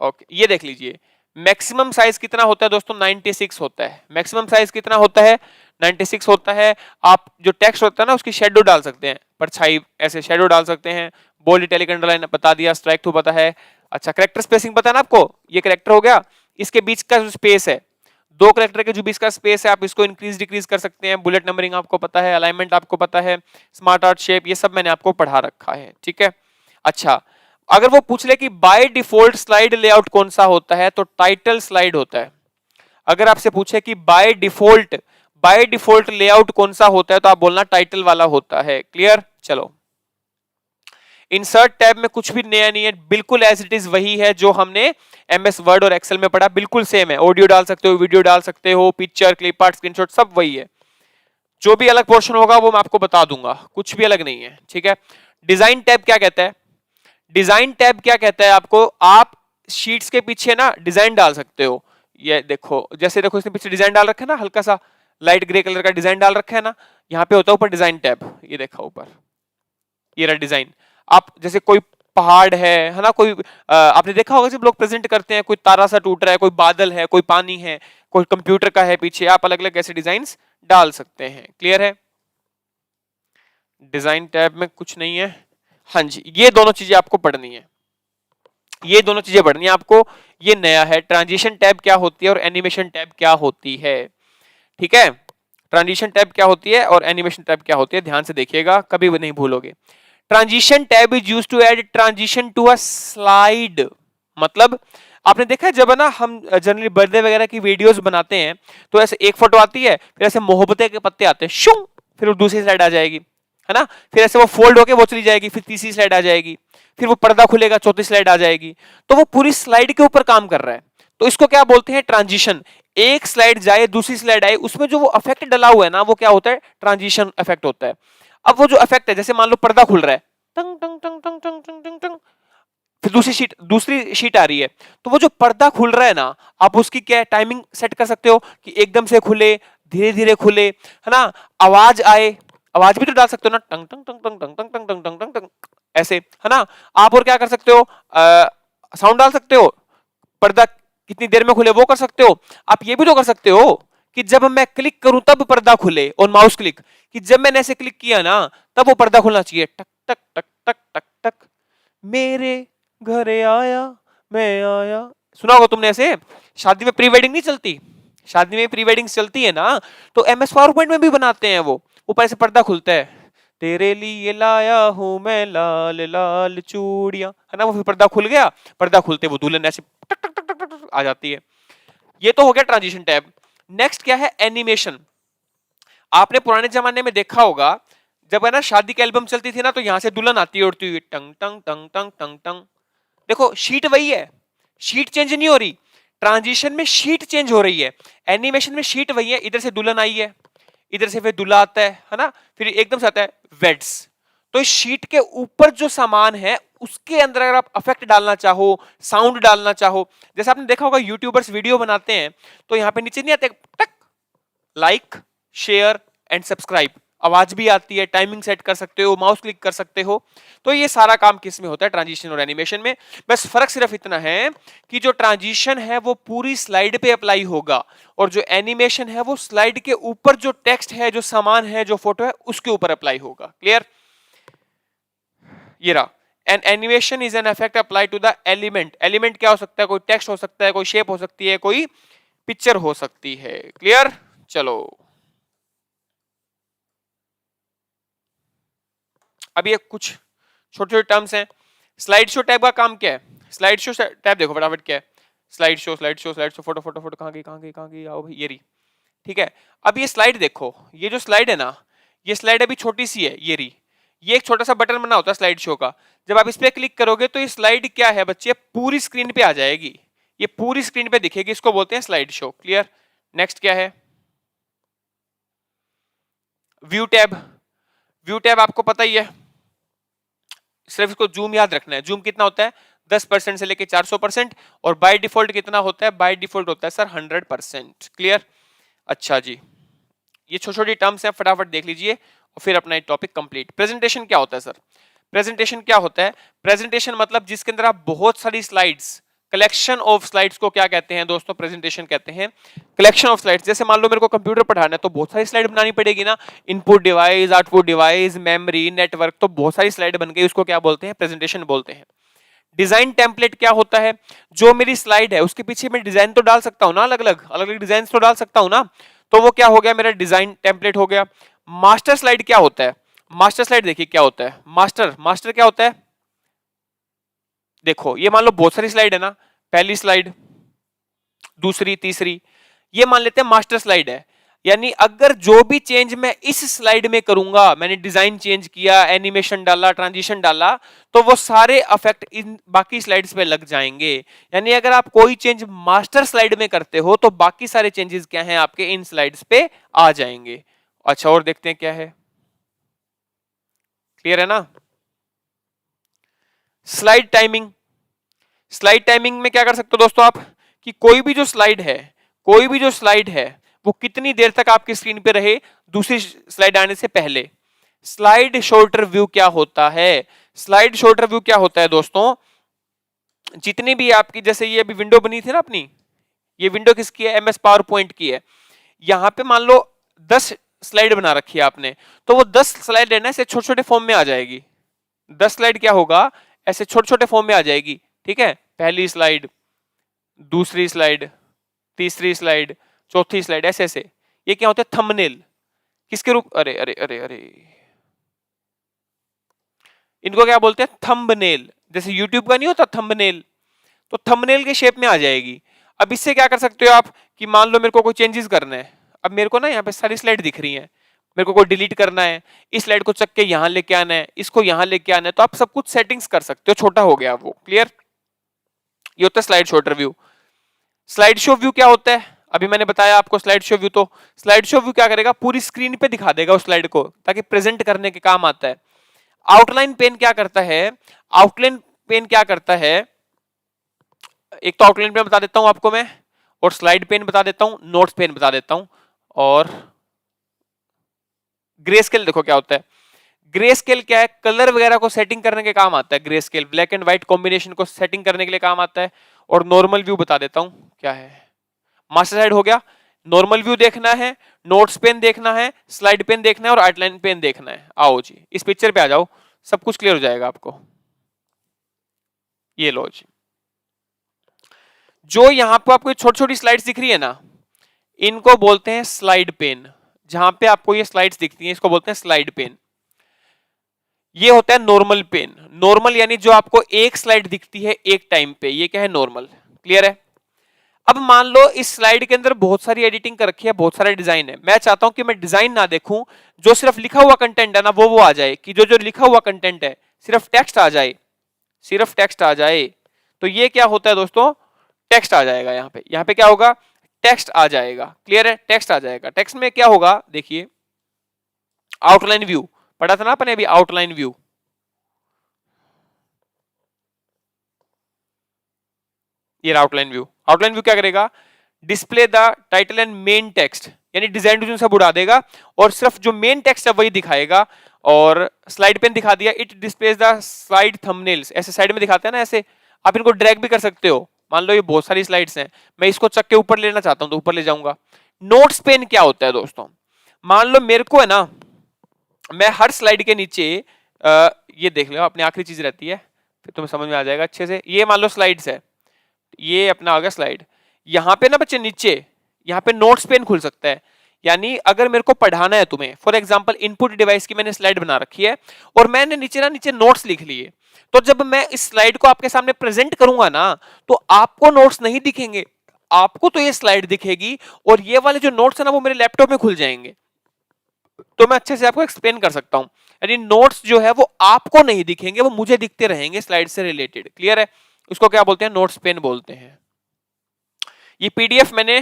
ओके, ये देख लीजिए मैक्सिमम साइज कितना होता है दोस्तों? 96 होता है। मैक्सिमम साइज कितना होता है? 96 होता है। आप जो टेक्स्ट होता है ना उसकी शेडो डाल सकते हैं, परछाई ऐसे शेडो डाल सकते हैं। बोल्ड, इटैलिक, अंडरलाइन बता दिया, स्ट्राइक थ्रू पता है। अच्छा, करेक्टर स्पेसिंग पता है ना आपको? ये करेक्टर हो गया, इसके बीच का जो स्पेस है, दो करेक्टर के जो बीच का स्पेस है, आप इसको इंक्रीज डिक्रीज कर सकते हैं। बुलेट नंबरिंग आपको पता है, अलाइनमेंट आपको पता है, स्मार्ट आर्ट शेप, ये सब मैंने आपको पढ़ा रखा है। ठीक है, अच्छा अगर वो पूछ ले कि बाय डिफॉल्ट स्लाइड लेआउट कौन सा होता है, तो टाइटल स्लाइड होता है। अगर आपसे पूछे कि बाय डिफॉल्ट लेआउट कौन सा होता है, तो आप बोलना टाइटल वाला होता है। क्लियर? चलो, इंसर्ट टैब में कुछ भी नया नहीं है, बिल्कुल एज इट इज वही है जो हमने एमएस वर्ड और एक्सेल में पढ़ा, बिल्कुल सेम है। ऑडियो डाल सकते हो, वीडियो डाल सकते हो, पिक्चर, क्लिप आर्ट, स्क्रीनशॉट, सब वही है। जो भी अलग पोर्शन होगा वो मैं आपको बता दूंगा, कुछ भी अलग नहीं है। ठीक है, डिजाइन टैब क्या कहता है? डिजाइन टैब क्या कहता है आपको? आप शीट्स के पीछे ना डिजाइन डाल सकते हो। ये देखो, जैसे देखो इसने पीछे डिजाइन डाल रखा है ना, हल्का सा लाइट ग्रे कलर का डिजाइन डाल रखा है ना, यहाँ पे होता है ऊपर डिजाइन टैब। ये देखो ऊपर, ये रहा डिजाइन। आप जैसे कोई पहाड़ है ना, कोई आपने देखा होगा जब लोग प्रेजेंट करते हैं, कोई तारा सा टूट रहा है, कोई बादल है, कोई पानी है, कोई कंप्यूटर का है पीछे, आप अलग अलग ऐसे डिजाइन डाल सकते हैं। क्लियर है? डिजाइन टैब में कुछ नहीं है। हाँ जी, ये दोनों चीजें आपको पढ़नी है, ये दोनों चीजें पढ़नी है आपको। ये नया है, ट्रांजिशन टैब क्या होती है और एनिमेशन टैब क्या होती है। ठीक है, ट्रांजिशन टैब क्या होती है और एनिमेशन टैब क्या होती है, ध्यान से देखिएगा, कभी भी नहीं भूलोगे। Transition tab is used to add transition to a slide. मतलब आपने देखा है जब है ना हम जनरली बर्थडे वगैरह की वीडियोस बनाते हैं तो ऐसे एक फोटो आती है, फिर ऐसे मोहब्बतें के पत्ते आते हैं, शू, फिर वो दूसरी स्लाइड आ जाएगी, है ना? फिर ऐसे वो फोल्ड होके वो चली जाएगी, फिर तीसरी स्लाइड आ जाएगी, फिर वो पर्दा खुलेगा, चौथी स्लाइड आ जाएगी। तो वो पूरी स्लाइड के ऊपर काम कर रहा है, तो इसको क्या बोलते हैं? ट्रांजिशन। एक स्लाइड जाए दूसरी स्लाइड आए, उसमें जो वो इफेक्ट डला हुआ है ना, वो क्या होता है? ट्रांजिशन इफेक्ट होता है। अब वो जो इफेक्ट है, जैसे मान लो पर्दा खुल रहा है, टंग टंग टंग टंग टंग टंग टंग टंग, फिर दूसरी शीट आ रही है, तो वो जो पर्दा खुल रहा है ना, आप उसकी क्या टाइमिंग सेट कर सकते हो कि एकदम से खुले, धीरे धीरे खुले, है ना, आवाज आए, आवाज भी तो डाल सकते हो ना, टंग टंग टंग टंग टंग टंग टंग टंग टंग टंग टंग, ऐसे, है ना। आप और क्या कर सकते हो, साउंड डाल सकते हो, पर्दा कितनी देर में खुले वो कर सकते हो। आप ये भी तो कर सकते हो कि जब मैं क्लिक करूं तब पर्दा खुले, और माउस क्लिक, कि जब मैंने ऐसे क्लिक किया ना तब वो पर्दा खुलना चाहिए, टक टक टक टक टक टक, मेरे घरे आया, मैं आया। सुना होगा तुमने ऐसे, शादी में प्री वेडिंग नहीं चलती, शादी में प्री वेडिंग चलती है ना, तो एमएस पावर पॉइंट में भी बनाते हैं वो, ऊपर से पर्दा खुलता है, तेरे लिए लाया हूं मैं लाल लाल चूड़ियां, है ना, वो फिर पर्दा खुल गया, पर्दा खुलते वो दुल्हन ऐसे टक टक टक टक टक आ जाती है। ये तो हो गया ट्रांजिशन टैब। नेक्स्ट क्या है, एनिमेशन। आपने पुराने जमाने में देखा होगा, जब है ना शादी की एल्बम चलती थी ना, तो यहां से दुल्हन आती है उड़ती हुई, टंग टंग टंग टंग टंग टंग। देखो शीट वही है, शीट चेंज नहीं हो रही, ट्रांजिशन में शीट चेंज हो रही है, एनिमेशन में शीट वही है, इधर से दुल्हन आई है, इधर से फिर दूल्हा आता है ना, फिर एकदम से आता है वेड्स। तो इस शीट के ऊपर जो सामान है उसके अंदर अगर आप इफेक्ट डालना चाहो, साउंड डालना चाहो, जैसे आपने देखा होगा यूट्यूबर्स वीडियो बनाते हैं, तो यहां पे नीचे नहीं आते टक, लाइक, शेयर एंड सब्सक्राइब, आवाज भी आती है, टाइमिंग सेट कर सकते हो, माउस क्लिक कर सकते हो। तो ये सारा काम किस में होता है, ट्रांजिशन और एनिमेशन में। बस फर्क सिर्फ इतना है कि जो ट्रांजिशन है वो पूरी स्लाइड पे अप्लाई होगा, और जो एनिमेशन है वो स्लाइड के ऊपर जो टेक्स्ट है, जो सामान है, जो फोटो है, उसके ऊपर अप्लाई होगा। क्लियर? ये रहा, an animation is an effect apply to the element. Element क्या हो सकता है, कोई टेक्स्ट हो सकता है, कोई शेप हो सकती है, कोई पिक्चर हो सकती है। क्लियर? चलो अब ये कुछ छोटे छोटे टर्म्स हैं। स्लाइड शो टैब का काम क्या है, स्लाइड शो टैब देखो फटाफट क्या है, slide show slide show slide show, photo photo photo, कहाँ गई कहाँ गई कहाँ गई, आओ भाई, ये रही। ठीक है, अब ये स्लाइड देखो, ये जो स्लाइड है ना, ये स्लाइड अभी छोटी सी है, ये रही, ये एक छोटा सा बटन बना होता है स्लाइड शो का, जब आप इस पे क्लिक करोगे तो ये स्लाइड क्या है बच्चे, पूरी स्क्रीन पे आ जाएगी, ये पूरी स्क्रीन पे दिखेगी, इसको बोलते हैं स्लाइड शो। क्लियर? नेक्स्ट क्या है, व्यू टैब। व्यू टैब आपको पता ही है, सिर्फ इसको जूम याद रखना है, जूम कितना होता है 10% से लेके 400%, और बाय डिफॉल्ट कितना होता है, बाय डिफॉल्ट होता है सर 100%। क्लियर? अच्छा जी, ये छोटी छोटी टर्म्स हैं, फटाफट देख लीजिए और फिर अपना टॉपिक कंप्लीट। प्रेजेंटेशन क्या होता है सर, प्रेजेंटेशन क्या होता है, प्रेजेंटेशन मतलब जिसके अंदर आप बहुत सारी स्लाइड्स, कलेक्शन ऑफ स्लाइड्स को क्या कहते हैं दोस्तों, प्रेजेंटेशन कहते हैं। कलेक्शन ऑफ स्लाइड्स, जैसे मान लो मेरे को कंप्यूटर पढ़ाना है तो बहुत सारी स्लाइड बनानी पड़ेगी ना, input device, output device, memory, network, तो बहुत सारी स्लाइड बन गई, उसको क्या बोलते हैं, प्रेजेंटेशन बोलते हैं। डिजाइन टेम्पलेट क्या होता है, जो मेरी स्लाइड है उसके पीछे मैं डिजाइन तो डाल सकता हूं ना, अलग अलग अलग अलग डिजाइन तो डाल सकता हूं ना, तो वो क्या हो गया, मेरा डिजाइन टेम्पलेट हो गया। मास्टर स्लाइड क्या होता है, मास्टर स्लाइड देखिए क्या होता है, मास्टर मास्टर क्या होता है, देखो ये मान लो बहुत सारी स्लाइड है ना, पहली स्लाइड, दूसरी, तीसरी, ये मान लेते हैं मास्टर स्लाइड है, यानी अगर जो भी चेंज मैं इस स्लाइड में करूंगा, मैंने डिजाइन चेंज किया, एनिमेशन डाला, ट्रांजिशन डाला, तो वो सारे इफेक्ट इन बाकी स्लाइड्स पे लग जाएंगे। यानी अगर आप कोई चेंज मास्टर स्लाइड में करते हो तो बाकी सारे चेंजेस क्या हैं आपके इन स्लाइड्स पे आ जाएंगे। अच्छा, और देखते हैं क्या है, क्लियर है ना। स्लाइड टाइमिंग, स्लाइड टाइमिंग में क्या कर सकते हो दोस्तों आप, कि कोई भी जो स्लाइड है, कोई भी जो स्लाइड है वो कितनी देर तक आपकी स्क्रीन पे रहे दूसरी स्लाइड आने से पहले। स्लाइड शॉर्टर व्यू क्या होता है, स्लाइड शॉर्टर व्यू क्या होता है दोस्तों, जितनी भी आपकी, जैसे ये अभी विंडो बनी थी ना अपनी, ये विंडो किसकी है, एमएस पावर पॉइंट की है, यहां पे मान लो 10 स्लाइड बना रखी है आपने, तो वो 10 स्लाइड है ना ऐसे छोटे छोटे फॉर्म में आ जाएगी, 10 स्लाइड क्या होगा, ऐसे छोटे छोटे फॉर्म में आ जाएगी। ठीक है, पहली स्लाइड, दूसरी स्लाइड, तीसरी स्लाइड, चौथी स्लाइड, ऐसे ऐसे, ये क्या होता है, थंबनेल, किसके रूप, अरे अरे अरे अरे, इनको क्या बोलते हैं, थंबनेल, जैसे यूट्यूब का नहीं होता थंबनेल, तो थंबनेल के शेप में आ जाएगी। अब इससे क्या कर सकते हो आप, कि मान लो मेरे को कोई चेंजेस करना है, अब मेरे को ना यहाँ पे सारी स्लाइड दिख रही है, मेरे को कोई डिलीट करना है, इस स्लाइड को चक के यहां लेके आना है, इसको यहां लेके आना है, तो आप सब कुछ सेटिंग्स कर सकते हो, छोटा हो गया वो। क्लियर? ये होता है slide shorter view. Slide show view क्या होता है, अभी मैंने बताया आपको स्लाइड शो व्यू, तो स्लाइड शो व्यू क्या करेगा, पूरी स्क्रीन पे दिखा देगा उस स्लाइड को, ताकि प्रेजेंट करने के काम आता है। आउटलाइन पेन क्या करता है, आउटलाइन पेन क्या करता है, एक तो आउटलाइन पेन बता देता हूं आपको मैं, और स्लाइड पेन बता देता हूं, नोट्स पेन बता देता हूं, और ग्रे स्केल देखो क्या होता है। ग्रे स्केल क्या है, कलर वगैरह को सेटिंग करने के काम आता है। Grey scale black and white combination को सेटिंग करने के लिए काम आता है। और नॉर्मल व्यू बता देता हूं क्या है, मास्टर स्लाइड हो गया, नॉर्मल व्यू देखना है, नोट्स पेन देखना है, स्लाइड पेन देखना है और आउटलाइन पेन देखना है। आओ जी इस पिक्चर पे आ जाओ, सब कुछ क्लियर हो जाएगा आपको। ये लो जी, जो यहां पर आपको छोटी छोटी स्लाइड्स दिख रही है ना, इनको बोलते हैं स्लाइड पेन। जहां पे आपको ये स्लाइड्स दिखती हैं इसको बोलते हैं स्लाइड पेन। ये होता है नॉर्मल पेन। नॉर्मल यानी जो आपको एक स्लाइड दिखती है एक टाइम पे, ये क्या है, नॉर्मल। क्लियर है। अब मान लो इस स्लाइड के अंदर बहुत सारी एडिटिंग कर रखी है, बहुत सारे डिजाइन है, मैं चाहता हूं कि मैं डिजाइन ना देखूं, जो सिर्फ लिखा हुआ कंटेंट है ना वो आ जाए, कि जो जो लिखा हुआ कंटेंट है सिर्फ टेक्स्ट आ जाए, सिर्फ टेक्स्ट आ जाए। तो ये क्या होता है दोस्तों, टेक्स्ट आ जाएगा। यहाँ पे क्या होगा, टेक्स्ट आ जाएगा। क्लियर है, टेक्स्ट आ जाएगा। टेक्स्ट में क्या होगा देखिए, आउटलाइन व्यू पढ़ा था ना अपने अभी, आउटलाइन व्यू। ये आउटलाइन व्यू, आउटलाइन व्यू क्या करेगा, display the title and main text, यानी डिजाइन डिजाइन सब उड़ा देगा और सिर्फ जो मेन टेक्स्ट है वही दिखाएगा। और स्लाइड पेन दिखा दिया, it displays the slide thumbnails, ऐसे साइड में दिखाते हैं ना ऐसे, आप इनको ड्रैग भी कर सकते हो। मान लो ये बहुत सारी स्लाइड्स हैं, मैं इसको चक के ऊपर लेना चाहता हूं तो ऊपर ले जाऊंगा। नोट्स पेन क्या होता है दोस्तों, मान लो मेरे को है ना, मैं हर स्लाइड के नीचे ये देख लो अपनी आखिरी चीज रहती है, फिर तुम्हें समझ में आ जाएगा अच्छे से। ये मान लो स्लाइड्स है, ये अपना आ गया स्लाइड, यहाँ पे ना बच्चे नीचे यहाँ पे नोट्स पेन खुल सकता है। यानी अगर मेरे को पढ़ाना है तुम्हें, फॉर एग्जांपल इनपुट डिवाइस की मैंने स्लाइड बना रखी है और मैंने नीचे नोट्स लिख लिए, तो जब मैं इस स्लाइड को आपके सामने प्रेजेंट करूंगा ना, तो आपको नोट्स नहीं दिखेंगे, आपको तो ये स्लाइड दिखेगी और ये वाले जो नोट्स है ना वो मेरे लैपटॉप में खुल जाएंगे। तो मैं अच्छे से आपको एक्सप्लेन कर सकता हूं, यानी नोट्स जो है वो आपको नहीं दिखेंगे, वो मुझे दिखते रहेंगे स्लाइड से रिलेटेड। क्लियर है, उसको क्या बोलते हैं, नोट्स पेन बोलते हैं। ये पीडीएफ मैंने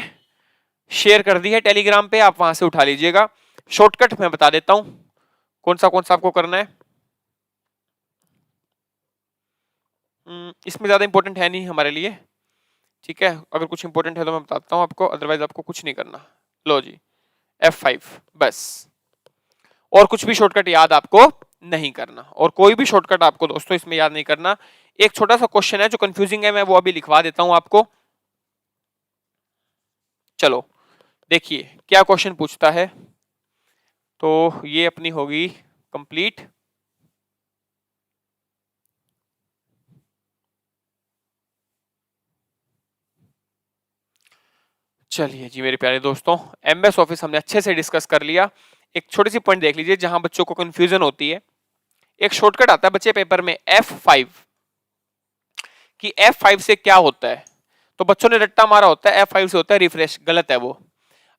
शेयर कर दी है टेलीग्राम पे, आप वहां से उठा लीजिएगा। शॉर्टकट मैं बता देता हूं कौन सा आपको करना है। इसमें ज्यादा इंपॉर्टेंट है नहीं हमारे लिए, ठीक है, अगर कुछ इंपॉर्टेंट है तो मैं बताता हूं आपको, अदरवाइज आपको कुछ नहीं करना। लो जी F5 बस, और कुछ भी शॉर्टकट याद आपको नहीं करना, और कोई भी शॉर्टकट आपको दोस्तों इसमें याद नहीं करना। एक छोटा सा क्वेश्चन है जो कंफ्यूजिंग है, मैं वो अभी लिखवा देता हूं आपको। चलो देखिए क्या क्वेश्चन पूछता है, तो ये अपनी होगी कंप्लीट। चलिए जी मेरे प्यारे दोस्तों, एमएस ऑफिस हमने अच्छे से डिस्कस कर लिया। एक छोटी सी पॉइंट देख लीजिए जहां बच्चों को कंफ्यूजन होती है। एक शॉर्टकट आता है बच्चे पेपर में F5, कि F5 से क्या होता है, तो बच्चों ने रट्टा मारा होता है F5 से होता है रिफ्रेश, गलत है वो।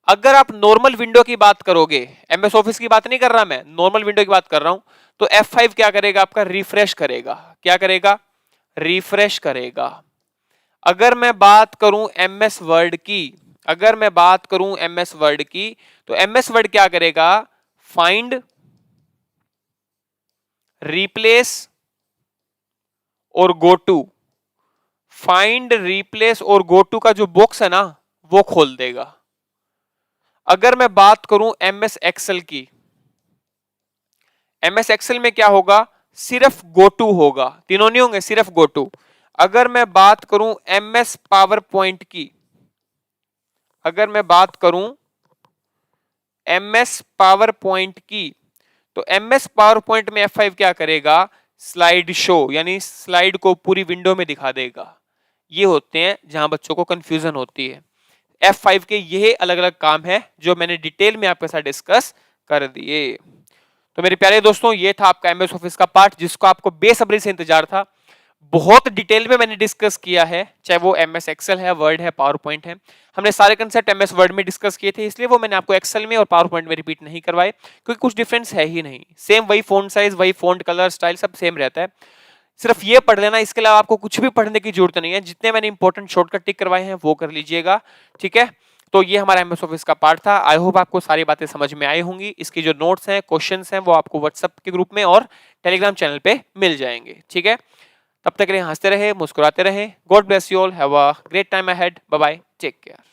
अगर आप नॉर्मल विंडो की बात करोगे, एमएस ऑफिस की बात नहीं कर रहा मैं, नॉर्मल विंडो की बात कर रहा हूं, तो F5 क्या करेगा, आपका रिफ्रेश करेगा। क्या करेगा, रिफ्रेश करेगा। अगर मैं बात करूं एमएस वर्ड की, अगर मैं बात करूं एमएस वर्ड की, तो एमएस वर्ड क्या करेगा, फाइंड, रिप्लेस और गो टू, फाइंड रिप्लेस और गो टू का जो बॉक्स है ना वो खोल देगा। अगर मैं बात करूं एमएस एक्सेल की, एमएस एक्सेल में क्या होगा, सिर्फ गो टू होगा, तीनों नहीं होंगे, सिर्फ गो टू। अगर मैं बात करूं एमएस पावर पॉइंट की, अगर मैं बात करूं एमएस पावर पॉइंट की, तो एमएस पावर पॉइंट में F5 क्या करेगा, स्लाइड शो, यानी स्लाइड को पूरी विंडो में दिखा देगा। ये होते हैं जहां बच्चों को कंफ्यूजन होती है। F5 के ये अलग अलग काम है जो मैंने डिटेल में आपके साथ डिस्कस कर दिए। तो मेरे प्यारे दोस्तों, ये था आपका एमएस ऑफिस का पार्ट, जिसको आपको बेसब्री से इंतजार था। बहुत डिटेल में मैंने डिस्कस किया है, चाहे वो एमएस एक्सेल है, वर्ड है, पावर पॉइंट है। हमने सारे कंसेप्ट एमएस वर्ड में डिस्कस किए थे, इसलिए वो मैंने आपको एक्सेल में और पावर पॉइंट में रिपीट नहीं करवाए, क्योंकि कुछ डिफरेंस है ही नहीं। सेम वही फोंट साइज, वही फोंट कलर, स्टाइल सब सेम रहता है। सिर्फ ये पढ़ लेना, इसके अलावा आपको कुछ भी पढ़ने की जरूरत नहीं है। जितने मैंने इंपॉर्टेंट शॉर्टकट टिक करवाए हैं वो कर लीजिएगा, ठीक है। तो ये हमारा एमएस ऑफिस का पार्ट था। आई होप आपको सारी बातें समझ में आई होंगी। इसकी जो नोट्स हैं, क्वेश्चंस हैं, वो आपको व्हाट्सएप के ग्रुप में और टेलीग्राम चैनल पे मिल जाएंगे। ठीक है, तब तक के लिए हंसते रहे, मुस्कुराते रहे। God bless you all, have a great time ahead, bye bye, take care.